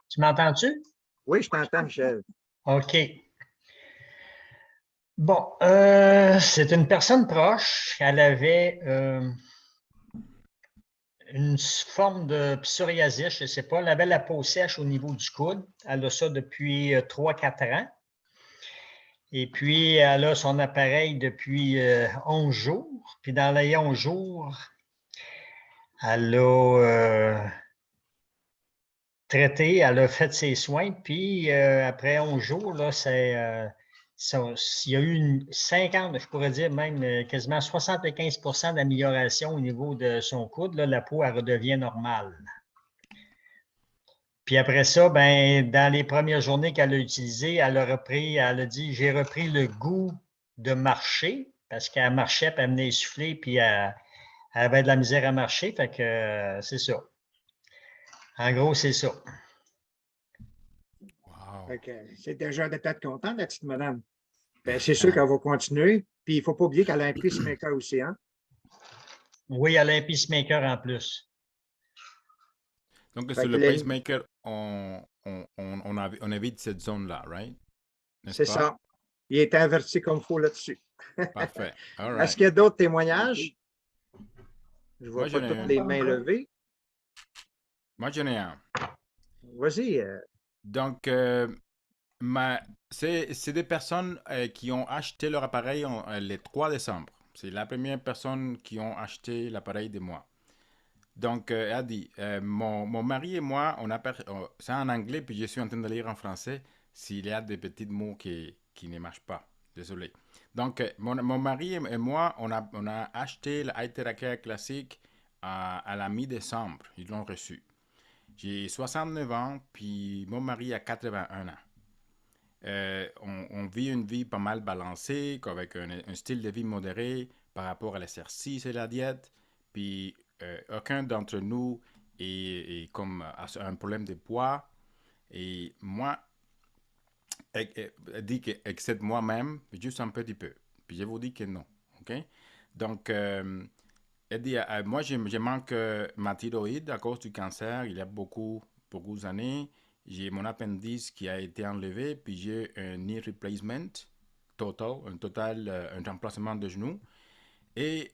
Tu m'entends-tu? Oui, je t'entends, Michel. OK. Bon, c'est une personne proche. Elle avait une forme de psoriasis, je ne sais pas. Elle avait la peau sèche au niveau du coude. Elle a ça depuis 3-4 ans. Et puis, elle a son appareil depuis 11 jours. Puis, dans les 11 jours, elle a traité, elle a fait ses soins. Puis, après 11 jours, là, il y a eu 50, je pourrais dire même quasiment 75 d'amélioration au niveau de son coude. Là, la peau, elle redevient normale. Puis après ça, ben, dans les premières journées qu'elle a utilisées, elle a dit, j'ai repris le goût de marcher parce qu'elle marchait, puis elle venait essouffler, puis elle avait de la misère à marcher. Fait que c'est ça. En gros, c'est ça. Wow. C'est déjà de être content, la petite madame. Ben, c'est sûr qu'elle va continuer. Puis il ne faut pas oublier qu'elle a un pacemaker aussi, hein? Oui, elle a un pacemaker en plus. Donc, Fait sur que le les- pacemaker, on évite cette zone-là, right? N'est-ce C'est pas? ça. Il est inverti comme il faut là-dessus. Parfait. All Est-ce right. qu'il y a d'autres témoignages? Je ne vois Moi, pas j'en ai toutes un. les mains levées. Moi, j'en ai un. Vas-y. Donc, c'est des personnes qui ont acheté leur appareil le 3 décembre. C'est la première personne qui ont acheté l'appareil de moi. Donc, elle a dit, mon mari et moi, c'est en anglais, puis je suis en train de lire en français, s'il y a des petits mots qui ne marchent pas. Désolé. Donc, mon mari et moi, on a acheté l'Iteracare classique à la mi-décembre. Ils l'ont reçu. J'ai 69 ans, puis mon mari a 81 ans. On vit une vie pas mal balancée, avec un style de vie modéré par rapport à l'exercice et la diète. Puis aucun d'entre nous est comme a un problème de poids. Et moi, dit que, excepte moi-même, juste un petit peu. Puis je vous dis que non. OK? Donc, elle dit, moi, je manque ma thyroïde à cause du cancer. Il y a beaucoup d'années. J'ai mon appendice qui a été enlevé, puis j'ai un knee replacement un remplacement de genou. Et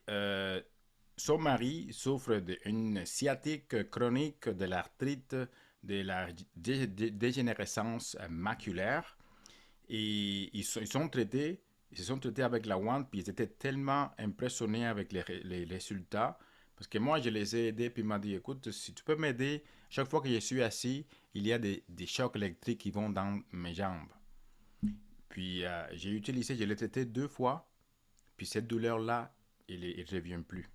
son mari souffre d'une sciatique chronique, de l'arthrite, de la dégénérescence maculaire. Et ils se sont traités avec la WAN, puis ils étaient tellement impressionnés avec les résultats. Parce que moi, je les ai aidés, puis il m'a dit, écoute, si tu peux m'aider, chaque fois que je suis assis, il y a des chocs électriques qui vont dans mes jambes. Puis j'ai utilisé, je l'ai traité 2 fois, puis cette douleur-là, elle ne revient plus.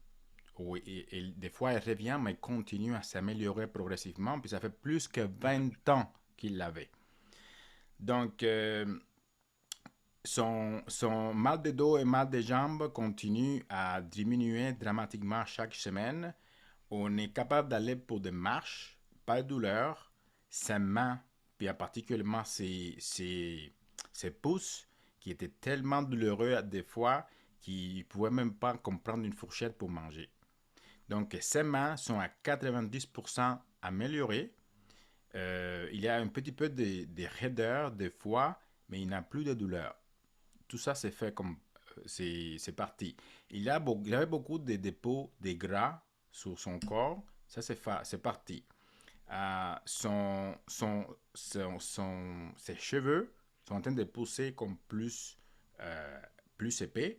Oui, et des fois, elle revient, mais continue à s'améliorer progressivement, puis ça fait plus que 20 ans qu'il l'avait. Donc, son mal de dos et mal de jambes continue à diminuer dramatiquement chaque semaine. On est capable d'aller pour des marches, pas de douleur. Ses mains, puis particulièrement ses pouces, qui étaient tellement douloureux des fois qu'il ne pouvait même pas comprendre une fourchette pour manger. Donc, ses mains sont à 90% améliorées. Il y a un petit peu de raideur des fois, mais il n'a plus de douleur. Tout ça, c'est fait comme c'est parti. Il avait beaucoup de dépôts de gras sur son corps. Ça, c'est parti. Ses cheveux sont en train de pousser comme plus épais.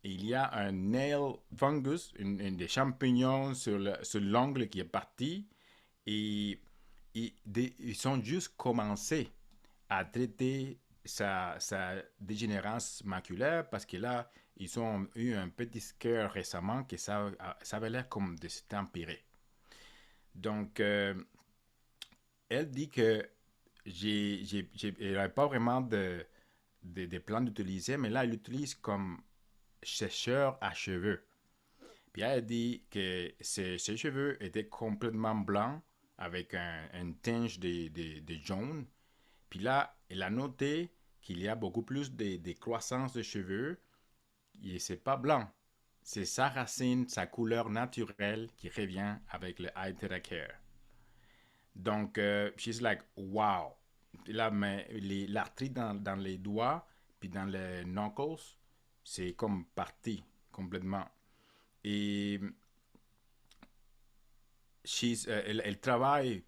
Il y a un nail fungus, des champignons sur l'ongle qui est parti. Et ils ont juste commencé à traiter sa dégénérescence maculaire parce que là, ils ont eu un petit scare récemment que ça avait l'air comme de s'empirer. Donc, elle dit que elle n'avait pas vraiment de plans d'utiliser, mais là, elle l'utilise comme sécheur à cheveux. Puis elle dit que ses cheveux étaient complètement blancs avec un tinge de jaune. Puis là, elle a noté qu'il y a beaucoup plus de croissance de cheveux et c'est pas blanc. C'est sa racine, sa couleur naturelle qui revient avec le Hytera Care. Donc, she's like, wow. Là, mais l'arthrite dans les doigts puis dans les knuckles, c'est comme parti complètement. Et elle travaille,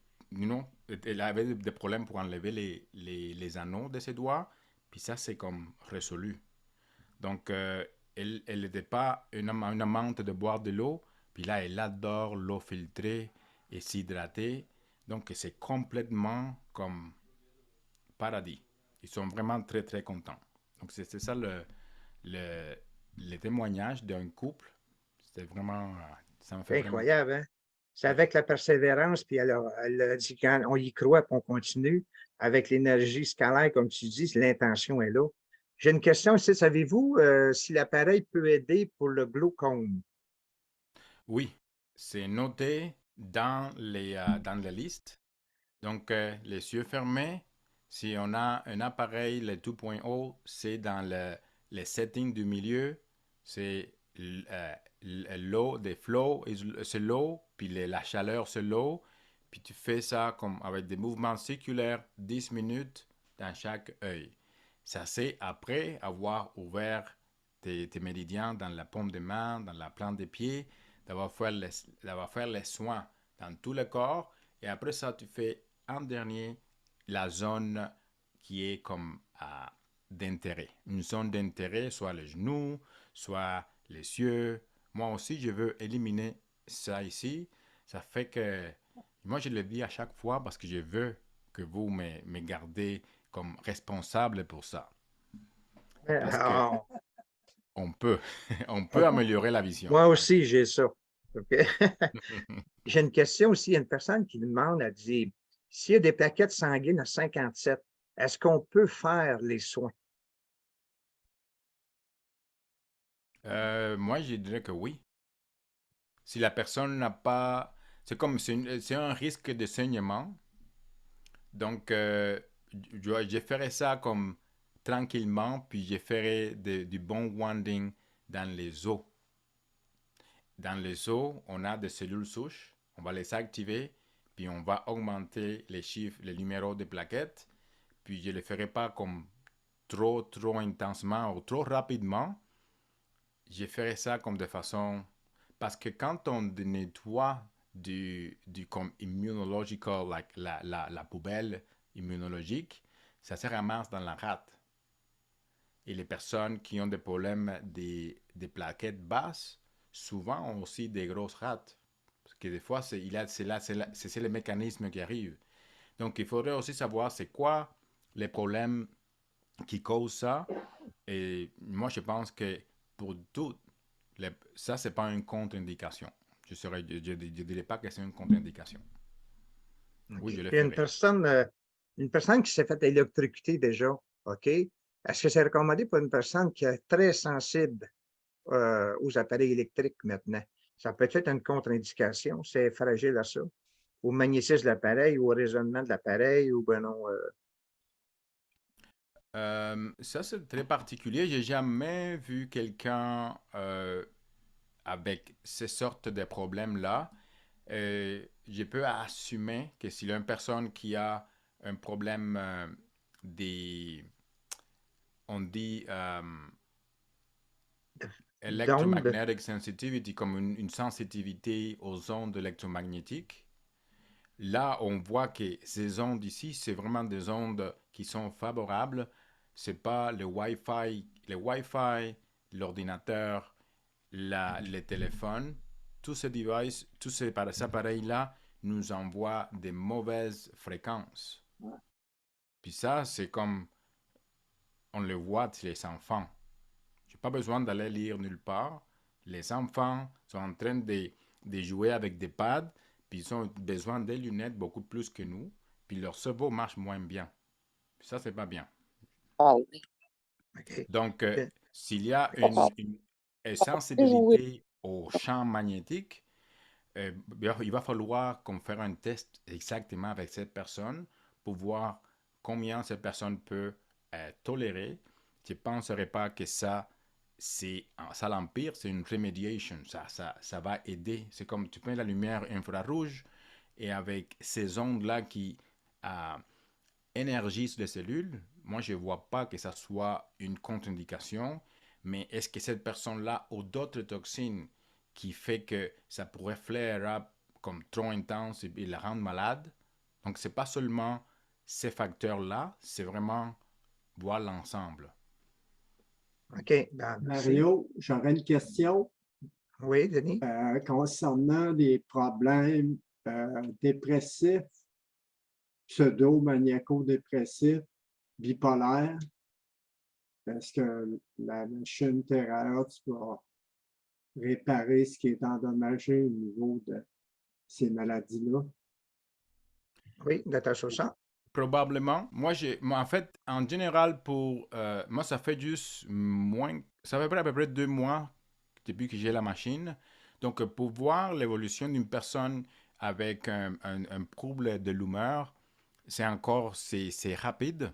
elle avait des problèmes pour enlever les anneaux de ses doigts, puis ça, c'est comme résolu. Donc, elle n'était pas une amante de boire de l'eau, puis là, elle adore l'eau filtrée et s'hydrater. Donc, c'est complètement comme paradis. Ils sont vraiment très, très contents. Donc, c'est ça le témoignage d'un couple. C'était vraiment, ça me fait C'est vraiment... incroyable, hein? C'est Oui. avec la persévérance, puis elle a dit quand on y croit, puis on continue, avec l'énergie scalaire, comme tu dis, l'intention est là. J'ai une question ici. Savez-vous si l'appareil peut aider pour le glaucome? Oui, c'est noté dans la liste. Donc, les yeux fermés, si on a un appareil, le 2.0, c'est dans les settings du milieu, c'est l'eau, des flows, c'est l'eau, puis la chaleur, c'est l'eau, puis tu fais ça comme avec des mouvements circulaires, 10 minutes dans chaque œil. Ça, c'est après avoir ouvert tes méridiens dans la paume des mains, dans la plante des pieds, d'avoir fait les soins dans tout le corps, et après ça, tu fais en dernier la zone qui est comme d'intérêt. Une zone d'intérêt, soit les genoux, soit les yeux. Moi aussi, je veux éliminer ça ici. Ça fait que moi, je le dis à chaque fois parce que je veux que vous me gardez comme responsable pour ça. Parce que Ah, on peut, on peut améliorer la vision. moi aussi, j'ai ça. OK? J'ai une question aussi. Il y a une personne qui demande, elle dit, s'il y a des plaquettes sanguines à 57, est-ce qu'on peut faire les soins? Moi, je dirais que oui. Si la personne n'a pas... c'est un risque de saignement. Donc, je ferai ça comme tranquillement, puis je ferai du bon wanding dans les os. Dans les os, on a des cellules souches. On va les activer, puis on va augmenter les chiffres, les numéros des plaquettes. Puis je ne le ferai pas comme trop intensément ou trop rapidement. Je ferai ça comme de façon... Parce que quand on nettoie comme immunological, like la poubelle immunologique, ça se ramasse dans la rate. Et les personnes qui ont des problèmes des plaquettes basses, souvent ont aussi des grosses rates. Parce que des fois, c'est le mécanisme qui arrive. Donc, il faudrait aussi savoir c'est quoi les problèmes qui causent ça. Et moi, je pense que pour tout, ça, c'est pas une contre-indication. Je ne dirais pas que c'est une contre-indication. Oui, je le Il y a ferai. une personne qui s'est fait électrocuter déjà, OK? Est-ce que c'est recommandé pour une personne qui est très sensible aux appareils électriques maintenant? Ça peut être une contre-indication, c'est fragile à ça, au magnétisme de l'appareil, ou au raisonnement de l'appareil, ou ben non. Ça, c'est très particulier. J'ai jamais vu quelqu'un avec ces sortes de problèmes-là. Je peux assumer que s'il y a une personne qui a un problème des, on dit D'onde. electromagnetic sensitivity, comme une sensitivité aux ondes électromagnétiques, là, on voit que ces ondes ici, c'est vraiment des ondes qui sont favorables. C'est pas le Wi-Fi, l'ordinateur, le téléphone. Tous ces devices, tous ces appareils-là nous envoient des mauvaises fréquences. Puis ça, c'est comme on le voit chez les enfants. Je n'ai pas besoin d'aller lire nulle part. Les enfants sont en train de jouer avec des pads, puis ils ont besoin des lunettes beaucoup plus que nous, puis leur cerveau marche moins bien. Puis ça, c'est pas bien. OK. Donc, OK. s'il y a une sensibilité au champ magnétique, il va falloir qu'on fasse un test exactement avec cette personne pour voir combien cette personne peut tolérer. Je ne penserais pas que ça l'empire, c'est une remediation. Ça va aider. C'est comme tu mets la lumière infrarouge et avec ces ondes-là qui énergisent les cellules, moi, je ne vois pas que ça soit une contre-indication, mais est-ce que cette personne-là a d'autres toxines qui fait que ça pourrait flare up comme trop intense et la rendre malade? Donc, ce n'est pas seulement ces facteurs-là, c'est vraiment voir l'ensemble. OK. Ben, merci. Mario, j'aurais une question Oui, Denis? concernant les problèmes dépressifs, pseudo-maniaco-dépressifs, bipolaires. Est-ce que la machine Terra, tu vas réparer ce qui est endommagé au niveau de ces maladies-là? Oui, Dr. Sosa? Probablement. Moi, en fait, en général, moi, ça fait juste ça fait à peu près 2 mois depuis que j'ai la machine. Donc, pour voir l'évolution d'une personne avec un trouble de l'humeur, c'est rapide.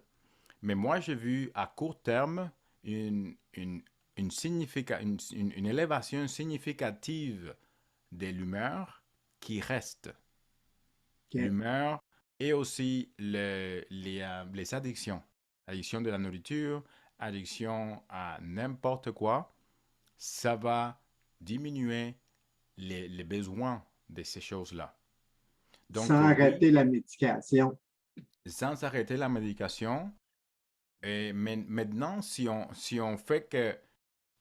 Mais moi, j'ai vu à court terme une élévation significative de l'humeur qui reste. OK. L'humeur et aussi les addictions. Addiction de la nourriture, addiction à n'importe quoi, ça va diminuer les besoins de ces choses-là. Donc, Sans oui, arrêter la médication. sans arrêter la médication. Mais maintenant, si on fait que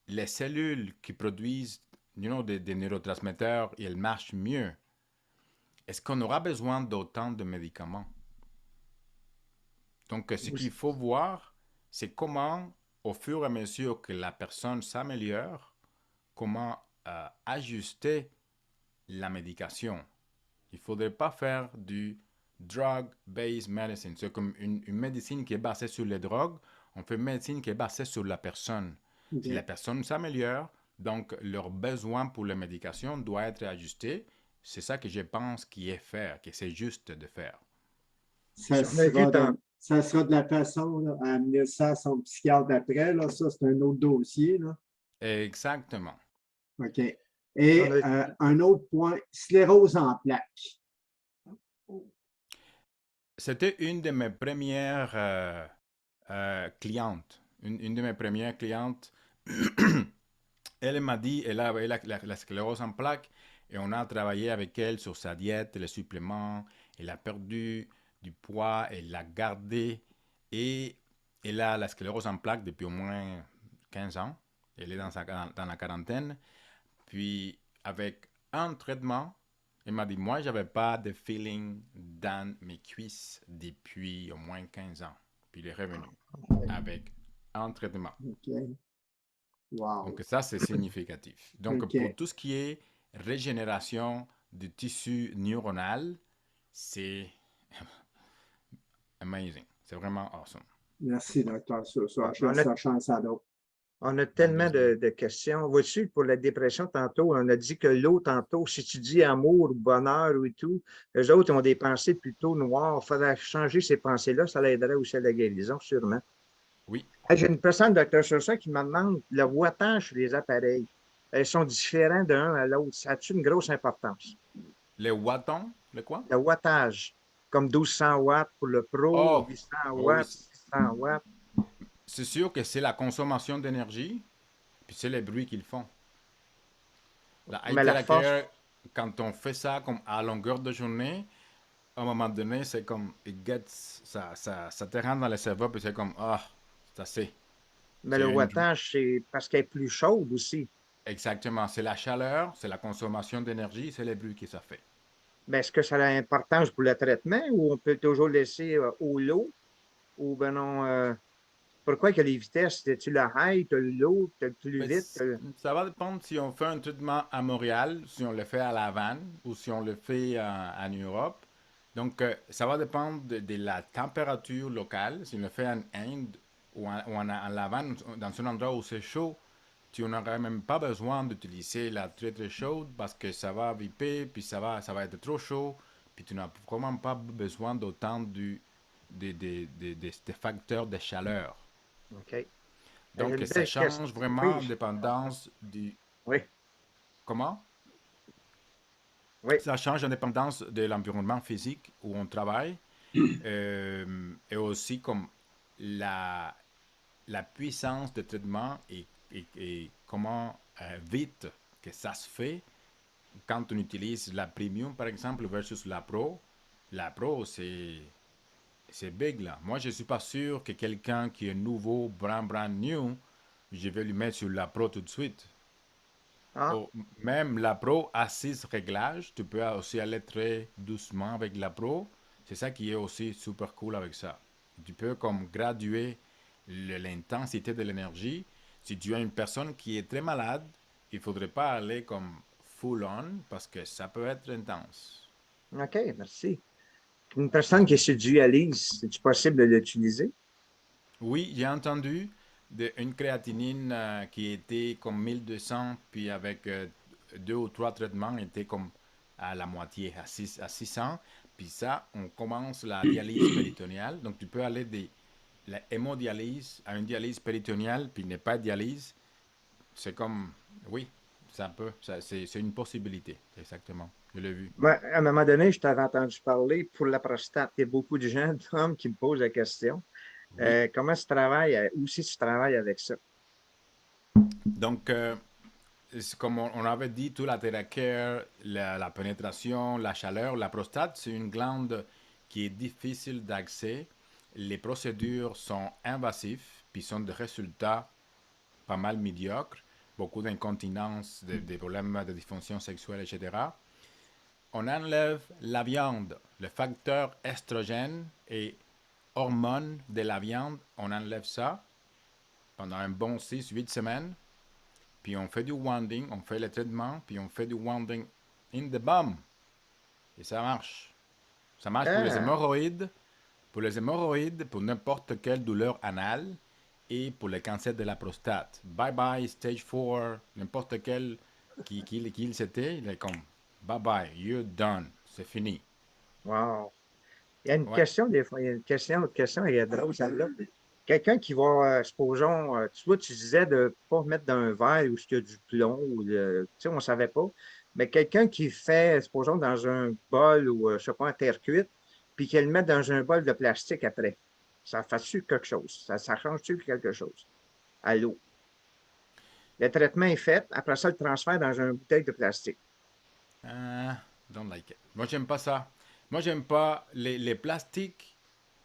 les cellules qui produisent des neurotransmetteurs, elles marchent mieux, est-ce qu'on aura besoin d'autant de médicaments? Donc, ce qu'il faut voir, c'est comment, au fur et à mesure que la personne s'améliore, comment ajuster la médication. Il ne faudrait pas faire du drug-based medicine. C'est comme une médecine qui est basée sur les drogues. On fait une médecine qui est basée sur la personne. OK. Si la personne s'améliore, donc leur besoin pour la médication doit être ajusté. C'est ça que je pense qu'il est faire, que c'est juste de faire. Ça Si on a vu ça sera de la façon là, à amener ça à son psychiatre après. Là, ça, c'est un autre dossier. Là. Exactement. OK. Et On un autre point, sclérose en plaques. C'était une de mes premières clientes. Une de mes premières clientes, elle m'a dit, elle avait la sclérose en plaques et on a travaillé avec elle sur sa diète, les suppléments. Elle a perdu du poids, elle l'a gardé et elle a la sclérose en plaques depuis au moins 15 ans. Elle est dans la quarantaine. Puis, avec un traitement, elle m'a dit, moi, j'avais pas de feeling dans mes cuisses depuis au moins 15 ans. Puis, il est revenu avec un traitement. OK. Wow. Donc, ça, c'est significatif. Donc, OK. pour tout ce qui est régénération du tissu neuronal, c'est amazing. C'est vraiment awesome. Merci, docteur Sosa. Je On laisse a, la chance à d'autres. on a tellement de questions. Vois-tu, pour la dépression, tantôt, on a dit que l'eau, tantôt, si tu dis amour, bonheur ou tout, les autres ont des pensées plutôt noires. Il faudrait changer ces pensées-là. Ça l'aiderait aussi à la guérison, sûrement. Oui. Hey, j'ai une personne, docteur Sosa, qui me demande le wattage sur les appareils. Elles sont différents d'un à l'autre. Ça a une grosse importance? Les wattons, le quoi? Le wattage, comme 1200 watts pour le Pro, Oh, 800 oh oui. watts, 600 watts. C'est sûr que c'est la consommation d'énergie, puis c'est les bruits qu'ils font. La Mais la force, Iteraker, quand on fait ça comme à longueur de journée, à un moment donné, c'est comme, ça te rentre dans le cerveau, puis c'est comme, ah, c'est assez. mais le C'est une, wattage, c'est parce qu'elle est plus chaude aussi. exactement, c'est la chaleur, c'est la consommation d'énergie, c'est les bruits que ça fait. Mais est-ce que ça a importance pour le traitement ou on peut toujours laisser au lot? Ou ben non, pourquoi que les vitesses, tu le high, tu le low, tu le plus Mais vite? ça va dépendre si on fait un traitement à Montréal, si on le fait à La Havane ou si on le fait en Europe. Donc, ça va dépendre de la température locale. Si on le fait en Inde ou en La Havane, dans un endroit où c'est chaud, tu n'auras même pas besoin d'utiliser la très très chaude parce que ça va viper, puis ça va être trop chaud, puis tu n'as vraiment pas besoin d'autant des facteurs de chaleur. OK. J'ai Donc, une ça belle question. change vraiment en Oui, dépendance du... oui, Comment? oui. Ça change en dépendance de l'environnement physique où on travaille et aussi comme la, la puissance de traitement et comment vite que ça se fait quand on utilise la premium par exemple versus la pro. La pro, c'est big là. Moi, je ne suis pas sûr que quelqu'un qui est nouveau, brand new, je vais lui mettre sur la pro tout de suite. Ah, Oh, même la Pro a 6 réglages. Tu peux aussi aller très doucement avec la Pro. C'est ça qui est aussi super cool avec ça. Tu peux comme graduer l'intensité de l'énergie. Si tu as une personne qui est très malade, il ne faudrait pas aller comme full on parce que ça peut être intense. OK, merci. Une personne qui se dualise, c'est-tu possible de l'utiliser? Oui, j'ai entendu une créatinine qui était comme 1200, puis avec deux ou trois traitements, était comme à la moitié, à 600. Puis ça, on commence la dialyse péritonéale. Donc tu peux aller de la hémodialyse à une dialyse péritonéale, puis ne pas dialyse. C'est comme, oui, ça peut, c'est une possibilité, exactement. Je l'ai vu. Moi, à un moment donné, je t'avais entendu parler pour la prostate. Il y a beaucoup de gens, d'hommes, qui me posent la question. Oui. Comment tu travailles, ou si tu travailles avec ça? Donc, comme on avait dit, tout la théracare, la pénétration, la chaleur, la prostate, c'est une glande qui est difficile d'accès. Les procédures sont invasives, puis sont des résultats pas mal médiocres. Beaucoup d'incontinence, des problèmes de dysfonction sexuelle, etc. On enlève la viande, le facteur estrogène et hormone de la viande, on enlève ça pendant un bon 6 8 semaines. Puis on fait du wanding, on fait le traitement, puis on fait du wanding in the bum. Et ça marche. Ça marche Ah, pour les hémorroïdes, pour n'importe quelle douleur anale et pour le cancer de la prostate. Bye bye, stage 4, n'importe quel qui c'était, il est comme bye bye, you're done, c'est fini. wow. Il y a une Ouais. question, des fois, il y a une question, elle est drôle, celle-là. Quelqu'un qui va, supposons, tu vois, tu disais de ne pas mettre dans un verre où il y a du plomb, ou tu sais, on ne savait pas. Mais quelqu'un qui fait, supposons, dans un bol ou, je ne sais pas, en terre cuite, puis qu'il le met dans un bol de plastique après, ça fait-tu quelque chose? Ça change-tu quelque chose à l'eau? Le traitement est fait, après ça, le transfert dans une bouteille de plastique. Don't like it. Moi, j'aime pas ça. Moi, j'aime pas les plastiques,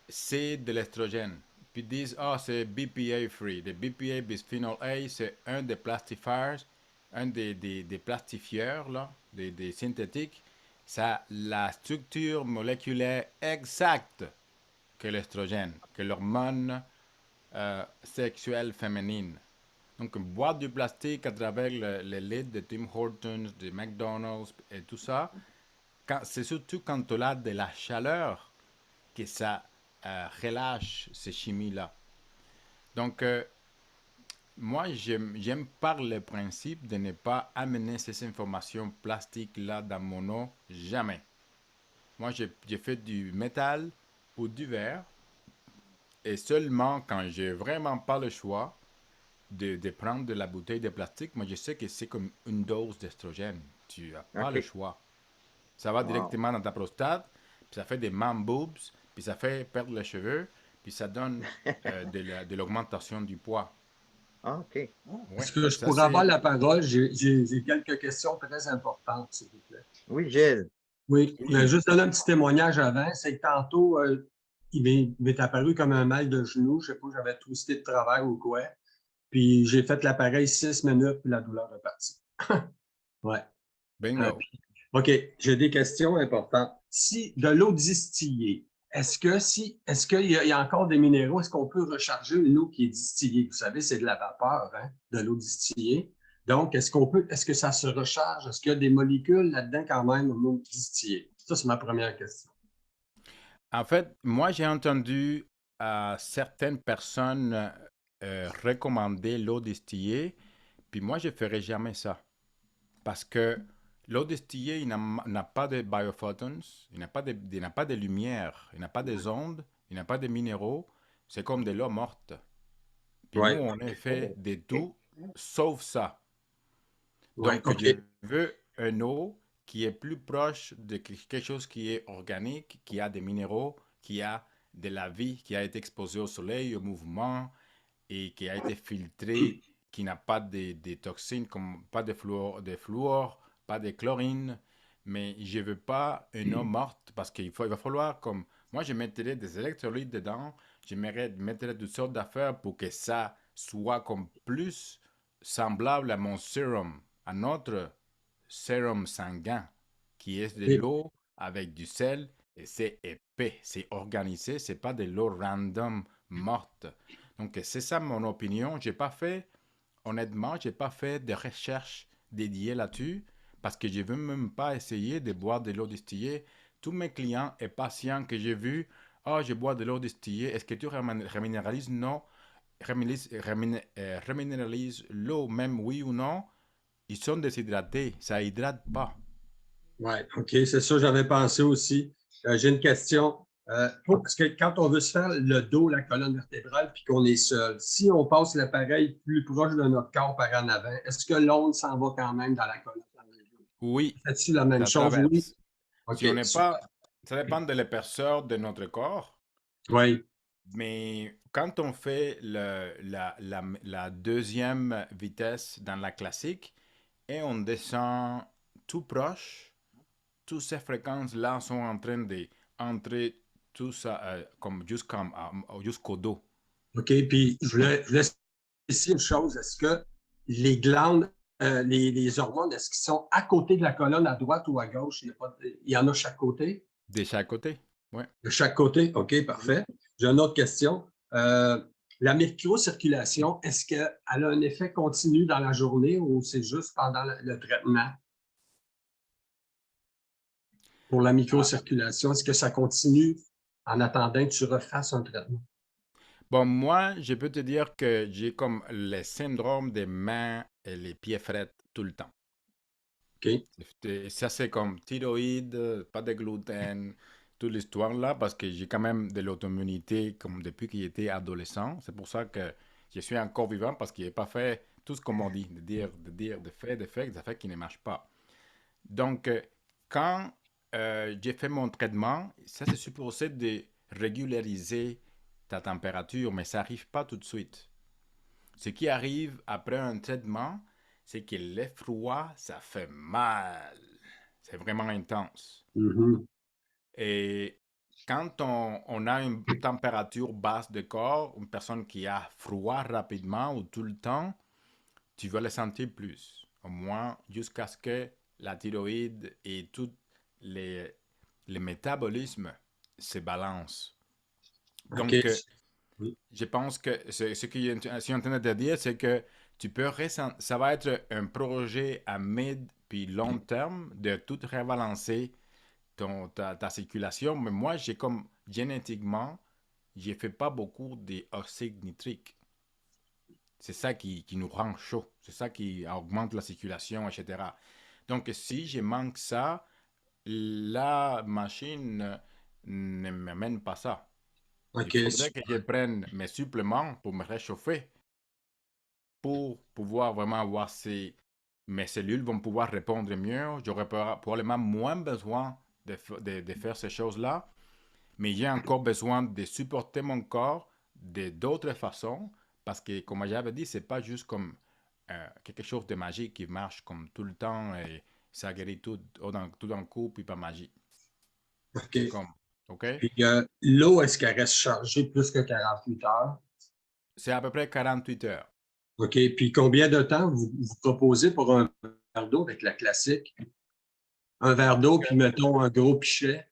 c'est de l'estrogène. Puis ils disent, ah, c'est BPA free. Le BPA bisphenol A, c'est un des plastifiers, un des plastifieurs, là, des synthétiques. Ça a la structure moléculaire exacte que l'estrogène, que l'hormone sexuelle féminine. Donc, boire du plastique à travers le lait de Tim Hortons, de McDonald's et tout ça, c'est surtout quand tu as de la chaleur que ça relâche ces chimies-là. Donc, moi, j'aime par le principe de ne pas amener ces informations plastiques-là dans mon eau, jamais. Moi, j'ai fait du métal ou du verre, et seulement quand j'ai vraiment pas le choix de prendre de la bouteille de plastique, moi, je sais que c'est comme une dose d'estrogène. Tu n'as pas le OK. choix. Ça va Wow. directement dans ta prostate, puis ça fait des man boobs, puis ça fait perdre les cheveux, puis ça donne de l'augmentation du poids. Ah, OK. Oui, Est-ce que je ça pourrais avoir c'est. la parole? J'ai quelques questions très importantes, s'il vous plaît. Oui, Gilles. Oui, Oui. juste donner un petit témoignage avant. C'est que tantôt, il m'est apparu comme un mal de genou. Je ne sais pas, j'avais twisté de travers ou quoi. Puis j'ai fait l'appareil 6 minutes, puis la douleur est partie. Ouais. Bingo. OK, j'ai des questions importantes. Si de l'eau distillée, est-ce qu'il y a encore des minéraux? Est-ce qu'on peut recharger une eau qui est distillée? Vous savez, c'est de la vapeur, hein, de l'eau distillée. Donc, est-ce que ça se recharge? Est-ce qu'il y a des molécules là-dedans quand même, en eau distillée? Ça, c'est ma première question. En fait, moi j'ai entendu certaines personnes recommander l'eau distillée, puis moi je ferai jamais ça. Parce que l'eau distillée, il n'a pas de biophotons, il n'a pas de lumière, il n'a pas de ondes, il n'a pas de minéraux. C'est comme de l'eau morte. Puis nous, Oui, on est fait de OK. tout sauf ça. oui, Donc, OK. je veux une eau qui est plus proche de quelque chose qui est organique, qui a des minéraux, qui a de la vie, qui a été exposée au soleil, au mouvement et qui a été filtré, qui n'a pas de toxines, comme pas de fluor, pas de chlorine. Mais je ne veux pas une eau morte parce il va falloir, comme moi, je mettrais des électrolytes dedans, mettrais toutes sortes d'affaires pour que ça soit comme plus semblable à mon sérum, à notre sérum sanguin, qui est de Et- l'eau avec du sel et c'est épais, c'est organisé, c'est pas de l'eau random morte. Donc c'est ça mon opinion. Honnêtement, j'ai pas fait de recherche dédiée là-dessus parce que je veux même pas essayer de boire de l'eau distillée. Tous mes clients et patients que j'ai vus, oh, je bois de l'eau distillée, est-ce que tu reminéralises? Non. Reminéralise l'eau, même oui ou non, ils sont déshydratés, ça hydrate pas. Ouais, OK, c'est ça, j'avais pensé aussi. J'ai une question. Parce que quand on veut se faire le dos, la colonne vertébrale, puis qu'on est seul, si on passe l'appareil plus proche de notre corps par en avant, est-ce que l'onde s'en va quand même dans la colonne? Oui, Fais-tu la même ça chose? Oui. traverse. OK, Si on n'est super. pas, ça dépend de l'épaisseur de notre corps, Oui, mais quand on fait la deuxième vitesse dans la classique et on descend tout proche, toutes ces fréquences-là sont en train d'entrer tout ça comme jusqu'au dos. OK. Puis je voulais ici une chose. Est-ce que les glandes, les hormones, est-ce qu'ils sont à côté de la colonne, à droite ou à gauche? Il y en a chaque côté? De chaque côté. Ouais. De chaque côté? OK, parfait. J'ai une autre question. La microcirculation, est-ce qu'elle a un effet continu dans la journée ou c'est juste pendant le traitement? Pour la Ah, microcirculation, est-ce que ça continue en attendant que tu refasses un traitement? bon, moi, je peux te dire que j'ai comme le syndrome des mains et les pieds frettes tout le temps. OK? Ça, c'est comme thyroïde, pas de gluten, toute l'histoire là, parce que j'ai quand même de l'autoimmunité comme depuis que j'étais adolescent. C'est pour ça que je suis encore vivant, parce qu'il n'est pas fait tout ce qu'on m'a dit, de faire, des affaires qui ne marchent pas. Donc, quand j'ai fait mon traitement, ça c'est supposé de régulariser ta température, mais ça n'arrive pas tout de suite. Ce qui arrive après un traitement, c'est que l'effroi, ça fait mal. C'est vraiment intense. Mhm. Et quand on a une température basse de corps, une personne qui a froid rapidement ou tout le temps, tu vas le sentir plus. Au moins jusqu'à ce que la thyroïde et tout les, les métabolismes se balancent. OK. Donc, Oui. je pense que ce que je suis en train de te dire, c'est que ça va être un projet à mid puis long terme de tout rebalancer ta circulation. Mais moi, j'ai comme génétiquement, je fais pas beaucoup d'oxyde nitrique. C'est ça qui nous rend chaud. C'est ça qui augmente la circulation, etc. Donc, si je manque ça, la machine ne m'amène pas ça. OK, Il faudrait que je prenne mes suppléments pour me réchauffer, pour pouvoir vraiment voir si mes cellules vont pouvoir répondre mieux. J'aurais probablement moins besoin de faire ces choses-là, mais j'ai encore besoin de supporter mon corps de d'autres façons, parce que, comme j'avais dit, c'est pas juste comme quelque chose de magique qui marche comme tout le temps et ça guérit tout d'un coup, puis pas magie. OK. C'est comme, OK? Puis l'eau, est-ce qu'elle reste chargée plus que 48 heures? C'est à peu près 48 heures. OK. Puis combien de temps vous proposez pour un verre d'eau avec la classique? Un verre d'eau, puis mettons un gros pichet.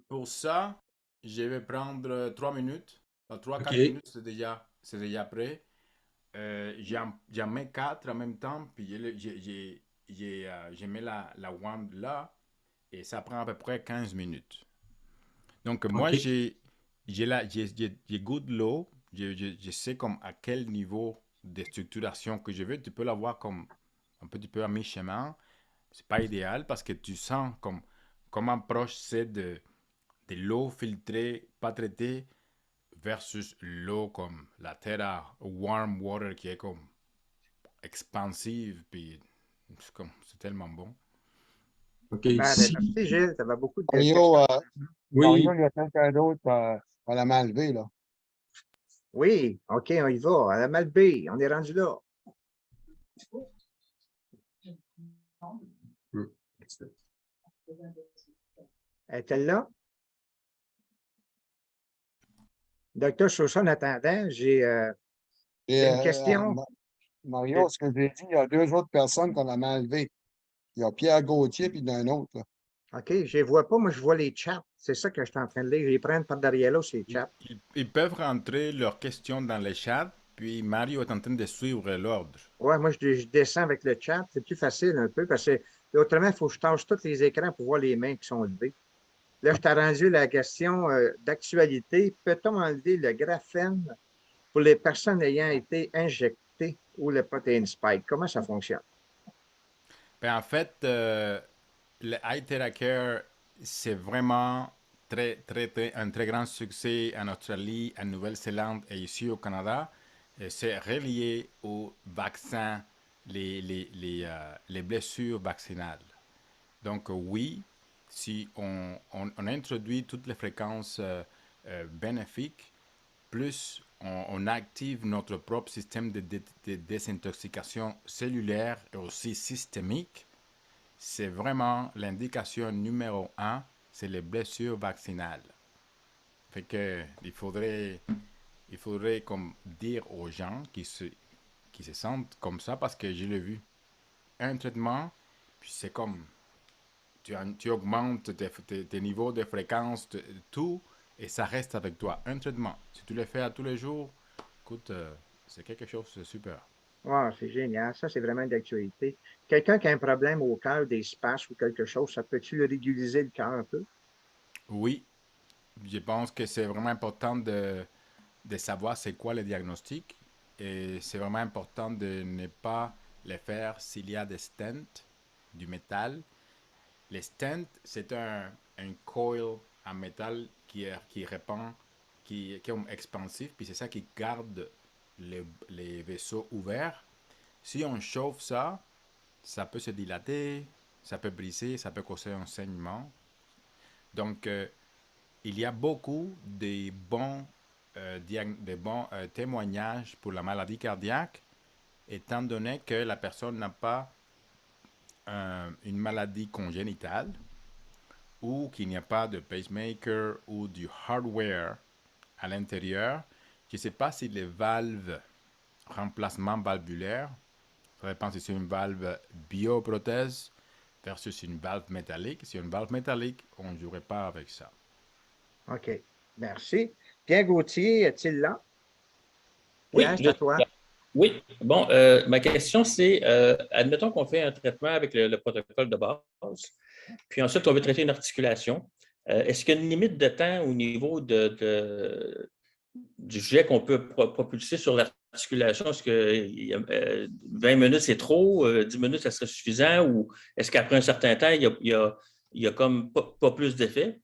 Pour ça, je vais prendre 3 minutes. Dans 3-4 OK. minutes, c'est déjà prêt. J'en mets 4 en même temps, puis je mets la wand là, et ça prend à peu près 15 minutes. Donc, moi, OK. j'ai goût de l'eau, je sais comme à quel niveau de structuration que je veux. Tu peux l'avoir comme un petit peu à mi-chemin. C'est pas idéal parce que tu sens comme comment proche c'est de l'eau filtrée, pas traitée, versus l'eau comme la terra warm water qui est comme expansive, puis c'est tellement bon. OK. Ben, Si- merci, Gilles. Ça va beaucoup de Mario, Oui, Mario, il y a quelqu'un d'autre à la main levée, là. Oui, OK, on y va. À la Malbaie, on est rendu là. Est-elle là? Docteur Chaussat, en attendant, j'ai Et, une question. Mario, ce que j'ai dit, il y a deux autres personnes qu'on a main levée. Il y a Pierre Gauthier puis d'un autre, là. OK, je les vois pas, moi je vois les chats. C'est ça que je suis en train de lire. Je les prends par derrière là, ces chats. Ils peuvent rentrer leurs questions dans les chats, puis Mario est en train de suivre l'ordre. Ouais, moi je descends avec le chat. C'est plus facile un peu parce que autrement, il faut que je tâche tous les écrans pour voir les mains qui sont levées. Là, je t'ai rendu la question d'actualité. Peut-on enlever le graphène pour les personnes ayant été injectées ou le protein spike? Comment ça fonctionne? Ben, en fait, le iTeracare, c'est vraiment un très grand succès en Australie, en Nouvelle-Zélande et ici au Canada. Et c'est relié au vaccin, les blessures vaccinales. Donc, oui, si on introduit toutes les fréquences bénéfiques, plus on active notre propre système de désintoxication cellulaire et aussi systémique, c'est vraiment l'indication numéro 1, c'est les blessures vaccinales. Fait que il faudrait comme dire aux gens qui se sentent comme ça, parce que je l'ai vu. Un traitement, puis c'est comme tu augmentes tes niveaux de fréquence, tout, et ça reste avec toi. Un traitement. Si tu le fais à tous les jours, écoute, c'est quelque chose de super. Wow, c'est génial. Ça, c'est vraiment d'actualité. Quelqu'un qui a un problème au cœur, des spasmes ou quelque chose, ça peut-tu le réguliser le cœur un peu? Oui, je pense que c'est vraiment important de savoir c'est quoi le diagnostic, et c'est vraiment important de ne pas le faire s'il y a des stents, du métal. Les stents, c'est un coil en métal qui répand, qui est comme expansif, puis c'est ça qui garde les vaisseaux ouverts. Si on chauffe ça, ça peut se dilater, ça peut briser, ça peut causer un saignement. Donc, il y a beaucoup de bons témoignages pour la maladie cardiaque, étant donné que la personne n'a pas une maladie congénitale ou qu'il n'y a pas de pacemaker ou du hardware à l'intérieur. Je ne sais pas si les valves, remplacement valvulaire, ça dépend si c'est une valve bioprothèse versus une valve métallique. Si une valve métallique, on ne jouerait pas avec ça. OK. Merci. Pierre Gauthier, est-il là? Oui, Pierre, c'est à toi. oui. Bon, ma question, c'est, admettons qu'on fait un traitement avec le protocole de base, puis ensuite, on veut traiter une articulation. Est-ce qu'il y a une limite de temps au niveau du jet qu'on peut propulser sur articulation, est-ce que 20 minutes, c'est trop? 10 minutes, ça serait suffisant? Ou est-ce qu'après un certain temps, il y a comme pas plus d'effet?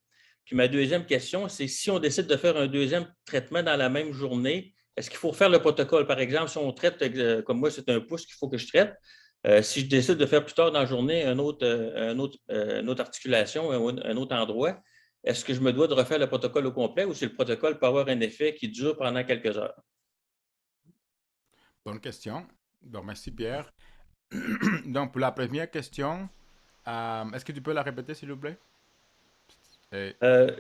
Puis ma deuxième question, c'est si on décide de faire un deuxième traitement dans la même journée, est-ce qu'il faut refaire le protocole? Par exemple, si on traite, comme moi, c'est un pouce qu'il faut que je traite. Si je décide de faire plus tard dans la journée une autre articulation, un autre endroit, est-ce que je me dois de refaire le protocole au complet ou si le protocole peut avoir un effet qui dure pendant quelques heures? Bonne question. Donc, merci Pierre. Donc, pour la première question, est-ce que tu peux la répéter, s'il vous plaît? Euh,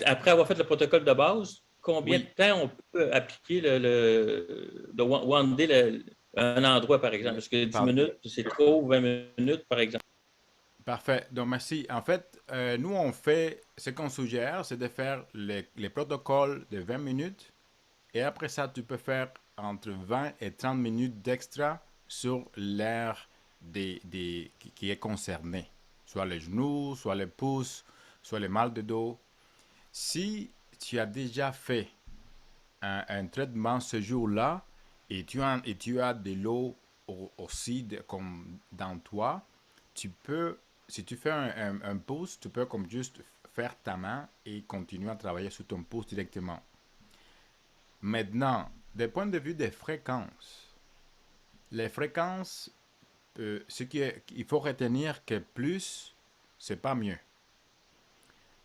après avoir fait le protocole de base, combien Oui. de temps on peut appliquer de one day un endroit, par exemple? Est-ce que 10 minutes, c'est trop ou 20 minutes, par exemple? Parfait. Donc, merci. En fait, nous, on fait, ce qu'on suggère, c'est de faire les protocoles de 20 minutes. Et après ça, tu peux faire entre 20 et 30 minutes d'extra sur l'aire qui est concerné. Soit les genoux, soit les pouces, soit le mal de dos. Si tu as déjà fait un traitement ce jour-là et tu as de l'eau aussi comme dans toi, tu peux, si tu fais un pouce, tu peux comme juste faire ta main et continuer à travailler sur ton pouce directement. Maintenant, du point de vue des fréquences, les fréquences, il faut retenir que plus, c'est pas mieux.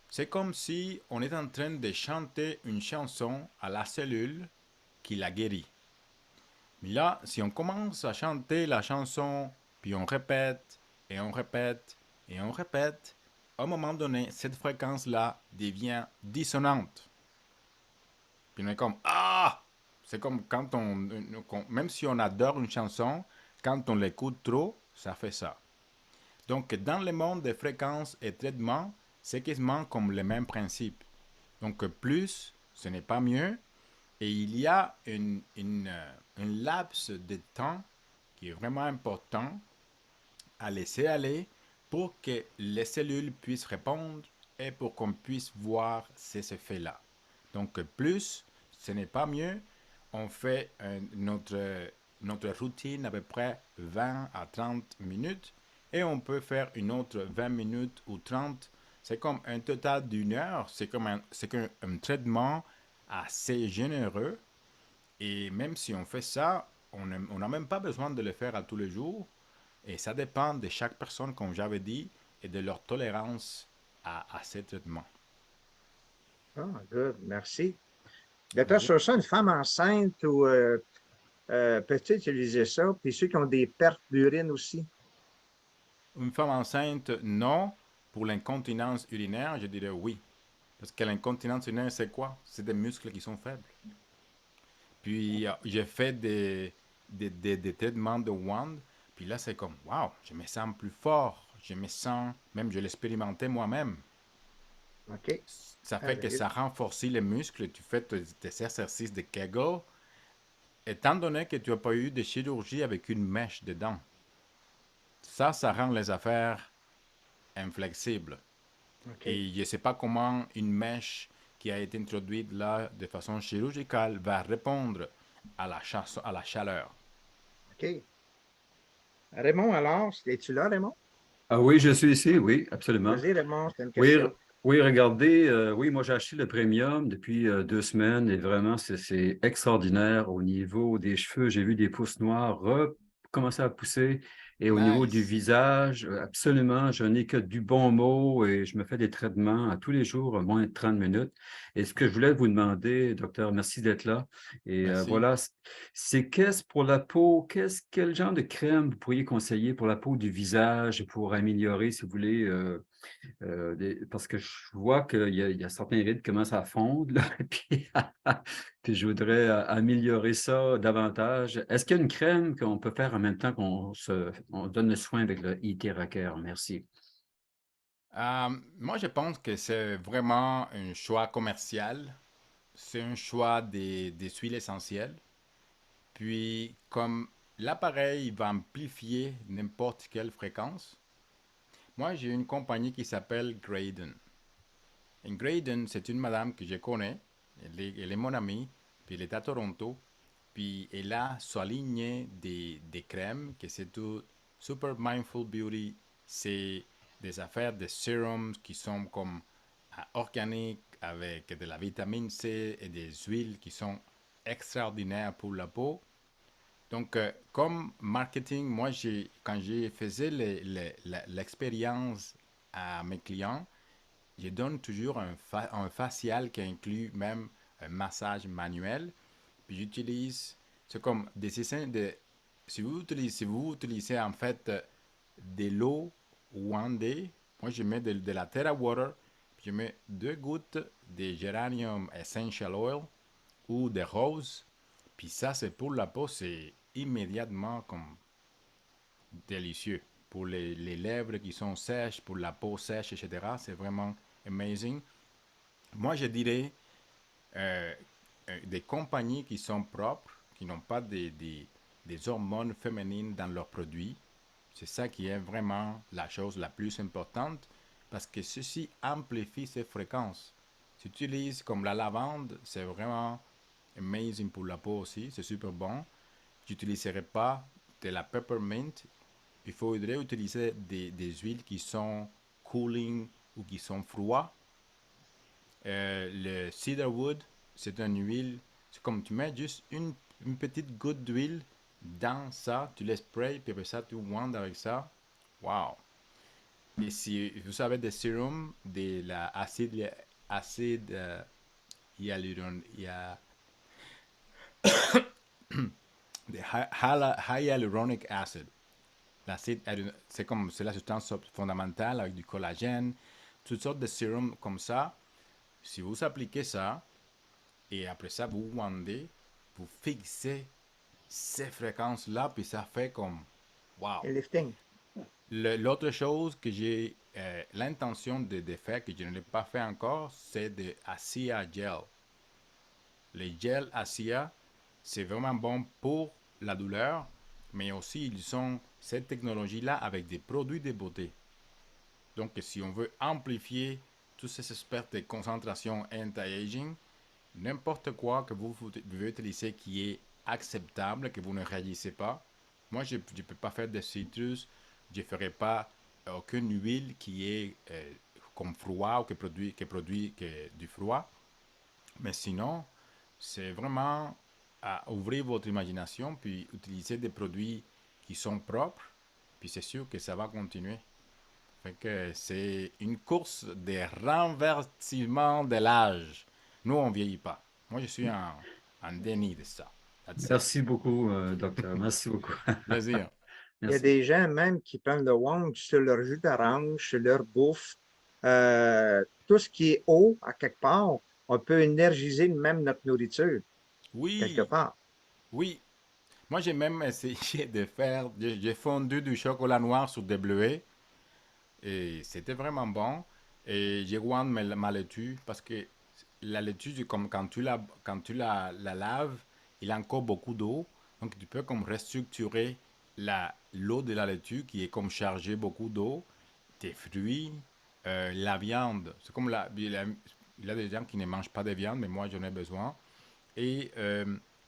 C'est comme si on est en train de chanter une chanson à la cellule qui la guérit. Mais là, si on commence à chanter la chanson, puis on répète, et on répète, et on répète, à un moment donné, cette fréquence-là devient dissonante. Puis on est comme, ah! C'est comme quand même si on adore une chanson, quand on l'écoute trop, ça fait ça. Donc, dans le monde des fréquences et traitements, c'est quasiment comme le même principe. Donc, plus, ce n'est pas mieux. Et il y a un laps de temps qui est vraiment important à laisser aller pour que les cellules puissent répondre et pour qu'on puisse voir ces effets-là. Donc, plus, ce n'est pas mieux. On fait notre routine à peu près 20 à 30 minutes et on peut faire une autre 20 minutes ou 30. C'est comme un total d'une heure. C'est comme un traitement assez généreux. Et même si on fait ça, on n'a même pas besoin de le faire à tous les jours. Et ça dépend de chaque personne, comme j'avais dit, et de leur tolérance à ces traitements. Ah, good, merci. Docteur Sosa, une femme enceinte ou peut-elle utiliser ça? Puis ceux qui ont des pertes d'urine aussi? Une femme enceinte, non. Pour l'incontinence urinaire, je dirais oui. Parce que l'incontinence urinaire, c'est quoi? C'est des muscles qui sont faibles. Puis j'ai fait des traitements de wand. Puis là, c'est comme, waouh, je me sens plus fort. Je me sens, même je l'expérimentais moi-même. OK. Ça fait que ça renforce les muscles. Tu fais tes exercices de Kegel. Étant donné que tu n'as pas eu de chirurgie avec une mèche dedans, ça rend les affaires inflexibles. Okay. Et je ne sais pas comment une mèche qui a été introduite là de façon chirurgicale va répondre à la chaleur. OK. Raymond, alors, es-tu là, Raymond? Ah oui, je suis ici, oui, absolument. Vas-y, Raymond, c'est une Oui, question. oui, regardez, oui, moi j'ai acheté le premium depuis 2 semaines et vraiment, c'est extraordinaire au niveau des cheveux. J'ai vu des pousses noires recommencer à pousser et au niveau du Nice. visage, absolument, je n'ai que du bon mot et je me fais des traitements à tous les jours, moins de 30 minutes. Et ce que je voulais vous demander, docteur, merci d'être là. Et Merci. voilà, c'est qu'est-ce pour la peau, quel genre de crème vous pourriez conseiller pour la peau du visage pour améliorer, si vous voulez, parce que je vois qu'il y a certains rides qui commencent à fondre, là, puis je voudrais améliorer ça davantage. Est-ce qu'il y a une crème qu'on peut faire en même temps on donne le soin avec le e-Theracare? Merci. Moi, je pense que c'est vraiment un choix commercial. C'est un choix des huiles essentielles. Puis, comme l'appareil va amplifier n'importe quelle fréquence, moi, j'ai une compagnie qui s'appelle Graydon. Et Graydon, c'est une madame que je connais. Elle est mon amie, puis elle est à Toronto. Puis elle a souligné des crèmes que c'est tout super mindful beauty. C'est des affaires de sérums qui sont comme organiques avec de la vitamine C et des huiles qui sont extraordinaires pour la peau. Donc, comme marketing, moi, quand je faisais l'expérience à mes clients, je donne toujours un facial qui inclut même un massage manuel. Puis j'utilise, c'est comme si vous utilisez en fait de l'eau Wandé, moi je mets de la Terra Water, puis je mets 2 gouttes de Geranium Essential Oil ou de rose, puis ça c'est pour la peau, c'est immédiatement comme délicieux. Pour les lèvres qui sont sèches, pour la peau sèche, etc., c'est vraiment amazing. Moi je dirais des compagnies qui sont propres, qui n'ont pas des hormones féminines dans leurs produits. C'est ça qui est vraiment la chose la plus importante parce que ceci amplifie ces fréquences. Si tu utilises comme la lavande, c'est vraiment amazing pour la peau aussi, c'est super bon. Je n'utiliserai pas de la peppermint. Il faudrait utiliser des huiles qui sont cooling ou qui sont froides. Le cedarwood, c'est une huile, c'est comme tu mets juste une petite goutte d'huile dans ça, tu les sprays, puis après ça, tu wandes avec ça. Wow! Et si vous savez des sérums, de l'acide hyaluronic acid. L'acide, c'est la substance fondamentale avec du collagène, toutes sortes de sérums comme ça. Si vous appliquez ça, et après ça, vous wandez, vous fixez ces fréquences-là, puis ça fait comme wow. Et lifting. L'autre chose que j'ai l'intention de faire, que je ne l'ai pas fait encore, c'est de ASIA Gel. Les gels ASIA, c'est vraiment bon pour la douleur, mais aussi ils ont cette technologie-là avec des produits de beauté. Donc, si on veut amplifier tous ces aspects de concentration anti-aging, n'importe quoi que vous pouvez utiliser qui est acceptable, que vous ne réagissez pas. Moi, je ne peux pas faire de citrus, je ne ferai pas aucune huile qui est comme froid ou qui produit du froid. Mais sinon, c'est vraiment à ouvrir votre imagination, puis utiliser des produits qui sont propres, puis c'est sûr que ça va continuer. Fait que c'est une course de renversement de l'âge. Nous, on ne vieillit pas. Moi, je suis en déni de ça. Merci beaucoup, docteur. Merci beaucoup. Plaisir. Il y a des gens même qui prennent le wand sur leur jus d'orange, sur leur bouffe. Tout ce qui est eau, à quelque part, on peut énergiser même notre nourriture, quelque Oui, part. oui. Moi, j'ai même essayé de faire, j'ai fondu du chocolat noir sur des bleuets et c'était vraiment bon. Et j'ai wand ma laitue parce que la laitue, comme quand tu la laves, il a encore beaucoup d'eau. Donc, tu peux comme restructurer l'eau de la laitue qui est comme chargée beaucoup d'eau, tes fruits, la viande. C'est comme il y a des gens qui ne mangent pas de viande, mais moi, j'en ai besoin. Et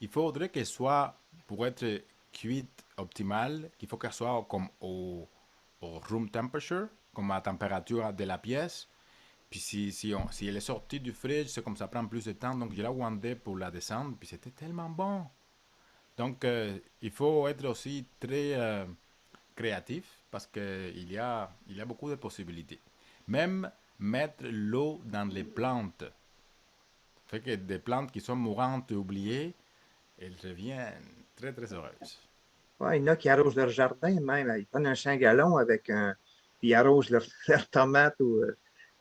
il faudrait qu'elle soit, pour être cuite optimale, qu'il faut qu'elle soit comme au room temperature, comme à la température de la pièce. Puis si elle est sortie du fridge, c'est comme ça prend plus de temps. Donc, je l'ai wandé pour la descendre, puis c'était tellement bon. Donc, il faut être aussi très créatif parce qu'il y a beaucoup de possibilités. Même mettre l'eau dans les plantes. Fait que des plantes qui sont mourantes et oubliées, elles deviennent très, très heureuses. Ouais, il y en a qui arrosent leur jardin même. Ils prennent un 5 gallons avec puis ils arrosent leurs tomates.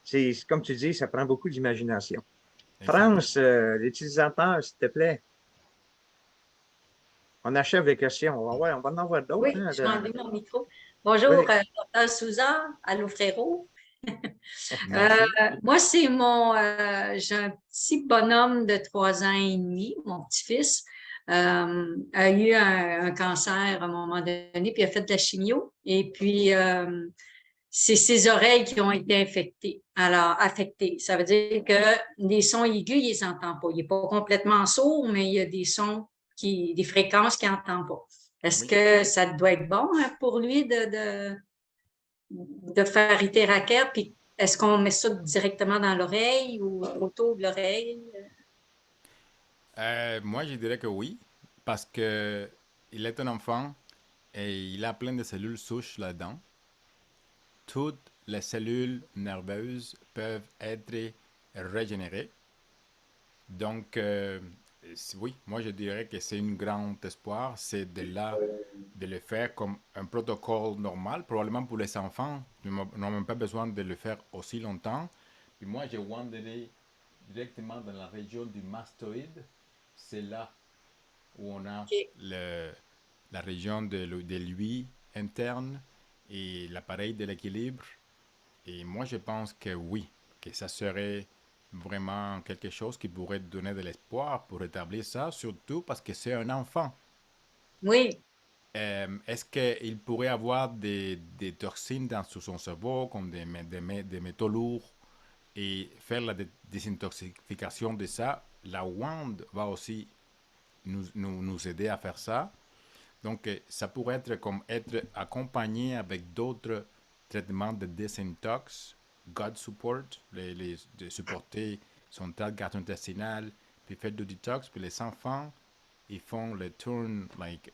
C'est comme tu dis, ça prend beaucoup d'imagination. France, l'utilisateur, s'il te plaît. On achève les questions. On va en avoir d'autres. Oui, Hein, je vais enlever mon micro. Bonjour, Oui. Dr. Souza, allô Frérot. Merci. Moi, j'ai un petit bonhomme de 3 ans et demi, mon petit-fils, a eu un cancer à un moment donné, puis il a fait de la chimio. Et puis, c'est ses oreilles qui ont été affectées. Ça veut dire que les sons aigus, il les entend pas. Il n'est pas complètement sourd, mais il y a des sons des fréquences qu'il n'entend pas. Est-ce Oui. que ça doit être bon pour lui de faire Iteraker, puis est-ce qu'on met ça directement dans l'oreille ou autour de l'oreille? Moi, je dirais que oui, parce que il est un enfant et il a plein de cellules souches là-dedans. Toutes les cellules nerveuses peuvent être régénérées. Donc, oui, moi je dirais que c'est un grand espoir, c'est de le faire comme un protocole normal, probablement pour les enfants, ils n'ont même pas besoin de le faire aussi longtemps. Puis moi, j'ai wanderé directement dans la région du mastoïde, c'est là où on a OK. la région de l'ouïe interne et l'appareil de l'équilibre. Et moi, je pense que oui, que ça serait vraiment quelque chose qui pourrait donner de l'espoir pour rétablir ça, surtout parce que c'est un enfant. Oui, Est-ce qu'il pourrait avoir des toxines dans son cerveau, comme des métaux lourds, et faire la désintoxication de ça? La WAND va aussi nous aider à faire ça. Donc, ça pourrait être comme être accompagné avec d'autres traitements de désintox, gut support, de supporter son tract gastro-intestinal, puis faire du detox, puis les enfants, ils font le turn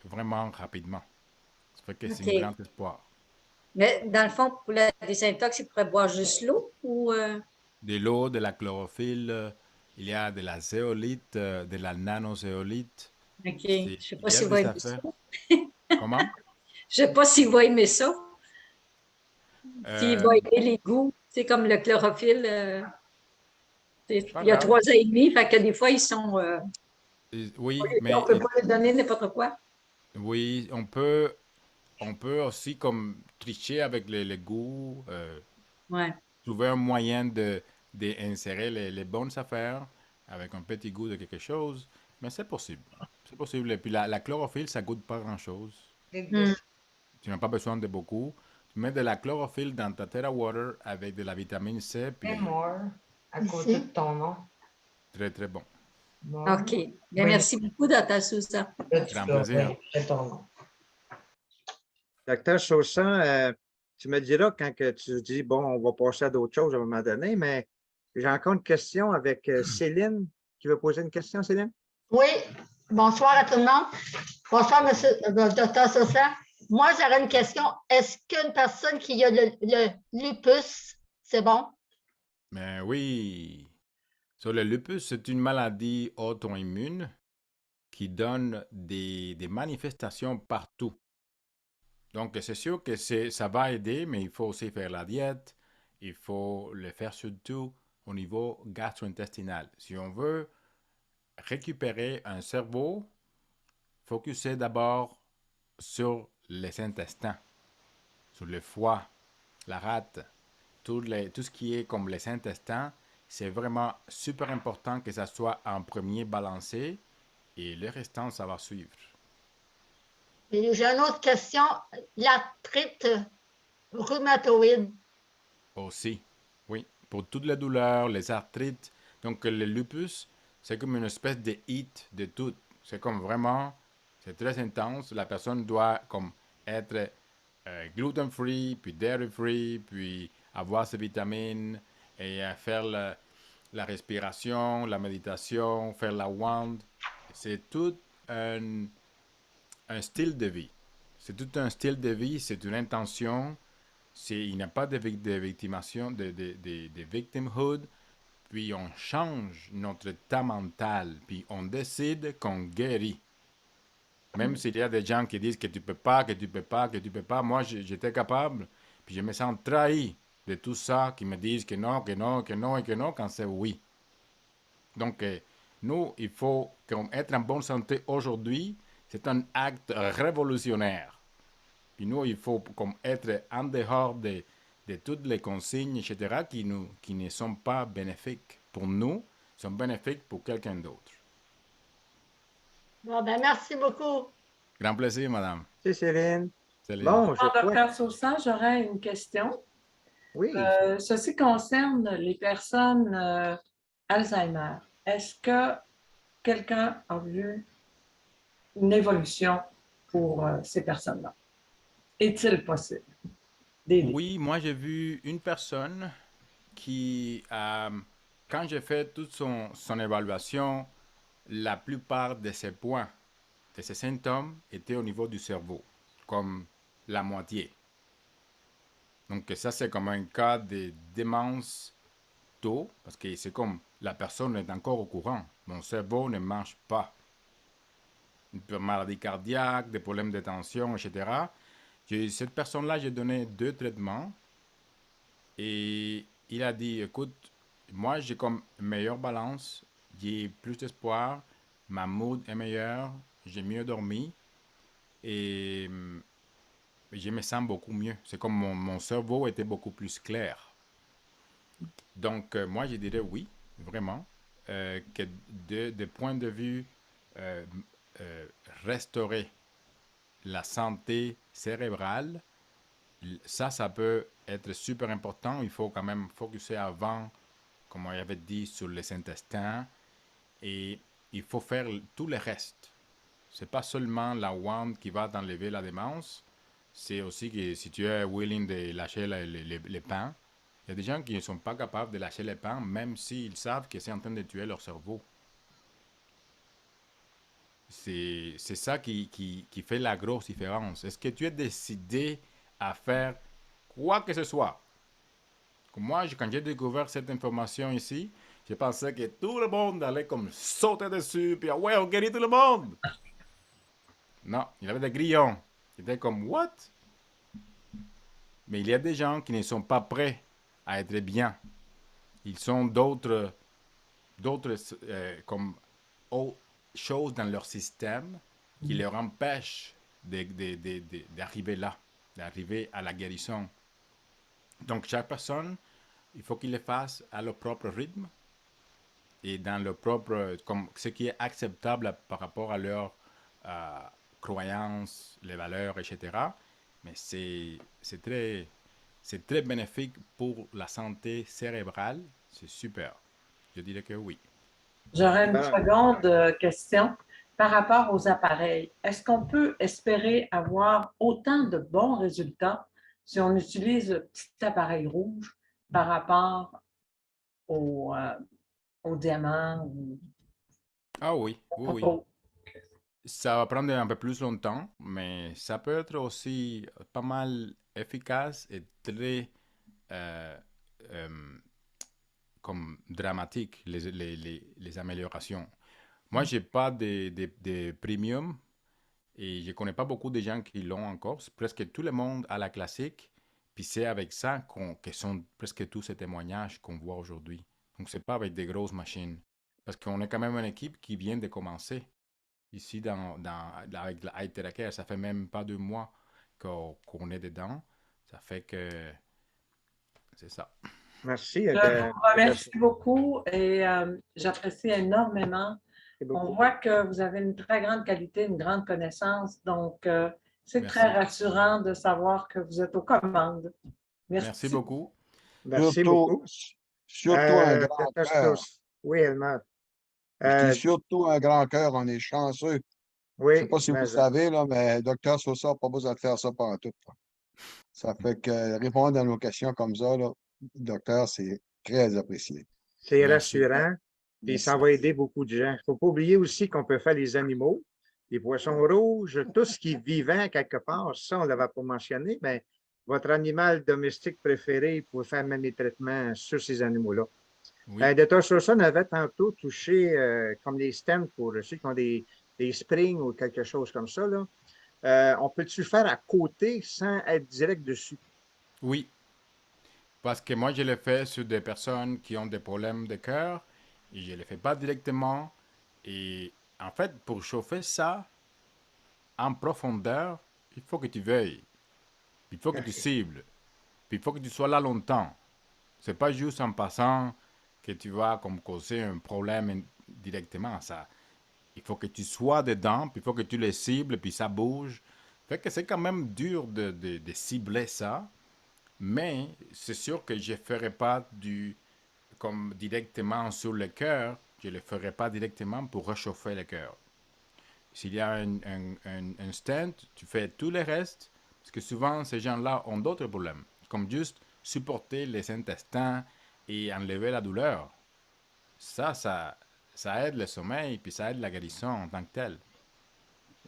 vraiment rapidement. Ça fait que c'est un OK. grand espoir. Mais dans le fond, pour la désintox, il pourrait boire juste l'eau ou De l'eau, de la chlorophylle, il y a de la zéolite, de la nanozéolite. OK. Je ne sais pas Il y a s'il va des aimer ça. affaires. Comment? Je ne sais pas s'il va aimer ça. S'il va Euh, aimer les goûts. C'est comme le chlorophylle. Pas Il y a grave. 3 ans et demi, fait que des fois, ils sont. Oui, On mais ne peut pas leur donner n'importe quoi. oui, on peut aussi comme tricher avec les goûts, Ouais. trouver un moyen d'insérer les bonnes affaires avec un petit goût de quelque chose, mais c'est possible. C'est possible. Et puis la chlorophylle, ça goûte pas grand-chose. Hmm. Tu n'as pas besoin de beaucoup. Tu mets de la chlorophylle dans ta Terra Water avec de la vitamine C, puis À côté de ton nom. très très bon. OK. Bien, merci beaucoup, Dr. Sousa. Là, tu Grand peux plaisir. c'est ton nom. Docteur Chaussan, tu me diras quand que tu dis, bon, on va passer à d'autres choses à un moment donné, mais j'ai encore une question avec Céline qui veut poser une question, Céline? Oui, bonsoir à tout le monde. Bonsoir, monsieur Dr. Sosa. Moi, j'aurais une question. Est-ce qu'une personne qui a le lupus, c'est bon? Mais oui. Le lupus, c'est une maladie auto-immune qui donne des manifestations partout. Donc, c'est sûr que ça va aider, mais il faut aussi faire la diète. Il faut le faire surtout au niveau gastro-intestinal. Si on veut récupérer un cerveau, focuser d'abord sur les intestins, sur le foie, la rate, tout ce qui est comme les intestins. C'est vraiment super important que ça soit en premier balancé et le restant, ça va suivre. Et j'ai une autre question. L'arthrite rhumatoïde. Aussi, oui, pour toutes les douleurs, les arthrites. Donc, le lupus, c'est comme une espèce de hit de tout. C'est comme vraiment, c'est très intense. La personne doit comme être gluten-free, puis dairy-free, puis avoir ses vitamines et faire la respiration, la méditation, faire la wand. C'est tout un style de vie. C'est tout un style de vie, c'est une intention. Il n'y a pas de victimation, de victimhood. Puis on change notre état mental. Puis on décide qu'on guérit. Même s'il y a des gens qui disent que tu peux pas, que tu peux pas, que tu peux pas. Moi, j'étais capable. Puis je me sens trahi de tout ça, qui me disent que non, que non, que non et que non, quand c'est oui. Donc, nous, il faut être en bonne santé aujourd'hui. C'est un acte révolutionnaire. Puis nous, il faut comme être en dehors de toutes les consignes, etc., qui ne sont pas bénéfiques pour nous, sont bénéfiques pour quelqu'un d'autre. Bon, ben, merci beaucoup. Grand plaisir, madame. C'est Céline. Salut. Bon, je crois. Dr. Sosa, j'aurais une question. Oui. Ceci concerne les personnes Alzheimer. Est-ce que quelqu'un a vu une évolution pour ces personnes-là? Est-il possible d'aider? Oui, moi j'ai vu une personne qui, quand j'ai fait toute son évaluation, la plupart de ses points, de ses symptômes étaient au niveau du cerveau, comme la moitié. Donc ça, c'est comme un cas de démence tôt, parce que c'est comme la personne est encore au courant. Mon cerveau ne marche pas. Une maladie cardiaque, des problèmes de tension, etc. Cette personne-là, j'ai donné 2 traitements et il a dit, écoute, moi j'ai comme une meilleure balance, j'ai plus d'espoir, ma mood est meilleure, j'ai mieux dormi et je me sens beaucoup mieux. C'est comme mon cerveau était beaucoup plus clair. Donc, moi, je dirais oui, vraiment, que de point de vue euh, euh, restaurer la santé cérébrale, ça peut être super important. Il faut quand même focuser avant, comme on avait dit, sur les intestins et il faut faire tout le reste. C'est pas seulement la wand qui va t'enlever la démence, c'est aussi que si tu es willing de lâcher les pains, il y a des gens qui ne sont pas capables de lâcher les pains, même s'ils savent que c'est en train de tuer leur cerveau. C'est ça qui fait la grosse différence. Est-ce que tu es décidé à faire quoi que ce soit? Comme moi, quand j'ai découvert cette information ici, je pensais que tout le monde allait comme sauter dessus, puis ouais, on guérit tout le monde. Non, il y avait des grillons. C'était comme, what? Mais il y a des gens qui ne sont pas prêts à être bien. Ils ont d'autres comme choses dans leur système qui leur empêchent d'arriver là, d'arriver à la guérison. Donc, chaque personne, il faut qu'il le fasse à leur propre rythme et dans leur propre, comme ce qui est acceptable par rapport à leurs croyances, les valeurs, etc. Mais c'est très bénéfique pour la santé cérébrale. C'est super. Je dirais que oui. J'aurais une Ben, seconde question par rapport aux appareils. Est-ce qu'on peut espérer avoir autant de bons résultats si on utilise le petit appareil rouge par rapport au diamant ou Ah oui, oui, au oui. pot? Ça va prendre un peu plus longtemps, mais ça peut être aussi pas mal efficace et très euh, euh, comme dramatique, les améliorations. Moi, j'ai pas de premium et je connais pas beaucoup de gens qui l'ont encore. Presque tout le monde a la classique, puis c'est avec ça que sont presque tous ces témoignages qu'on voit aujourd'hui. Donc, c'est pas avec des grosses machines. Parce qu'on est quand même une équipe qui vient de commencer. Ici, avec la Care, ça fait même pas 2 mois qu'on est dedans. Ça fait que c'est ça. merci. Je vous remercie beaucoup et j'apprécie énormément. On voit que vous avez une très grande qualité, une grande connaissance. Donc, c'est Merci. très rassurant de savoir que vous êtes aux commandes. Merci beaucoup. Merci Surtout, beaucoup. surtout un grand Dr. cœur. Stoss. Oui, Elmer. Je dis surtout un grand cœur, on est chanceux. Je ne Oui, sais pas si vous mais, le savez, là, mais Dr. Sosa n'a pas besoin de faire ça partout. Ça fait que répondre à nos questions comme ça, là, docteur, c'est très apprécié. c'est Merci. rassurant. Puis Merci. ça va aider beaucoup de gens. Il ne faut pas oublier aussi qu'on peut faire les animaux, les poissons rouges, tout ce qui est vivant quelque part. Ça, on ne l'avait pas mentionné, mais votre animal domestique préféré, vous pouvez faire même les traitements sur ces animaux-là. Oui. Dr. Sosa avait tantôt touché comme les stems pour ceux qui ont des springs ou quelque chose comme ça. Là. On peut-tu le faire à côté sans être direct dessus? Oui. Parce que moi, je le fais sur des personnes qui ont des problèmes de cœur et je ne le fais pas directement. Et en fait, pour chauffer ça en profondeur, il faut que tu veilles. Il faut que tu cibles. Puis il faut que tu sois là longtemps. C'est pas juste en passant que tu vas comme causer un problème directement. Ça, il faut que tu sois dedans, puis il faut que tu les cibles, puis ça bouge. Fait que c'est quand même dur de cibler ça. Mais c'est sûr que je ne ferai pas comme directement sur le cœur. Je ne le ferai pas directement pour réchauffer le cœur. s'il y a un stent, tu fais tout le reste, parce que souvent, ces gens-là ont d'autres problèmes, comme juste supporter les intestins et enlever la douleur. Ça aide le sommeil, puis ça aide la guérison en tant que telle.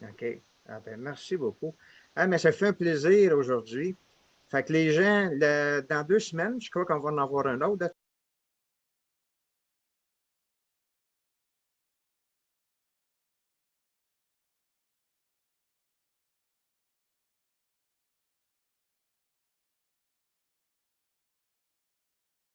OK. Ah ben, merci beaucoup. Ah, mais ça fait un plaisir aujourd'hui. Fait que les gens, dans 2 semaines, je crois qu'on va en avoir un autre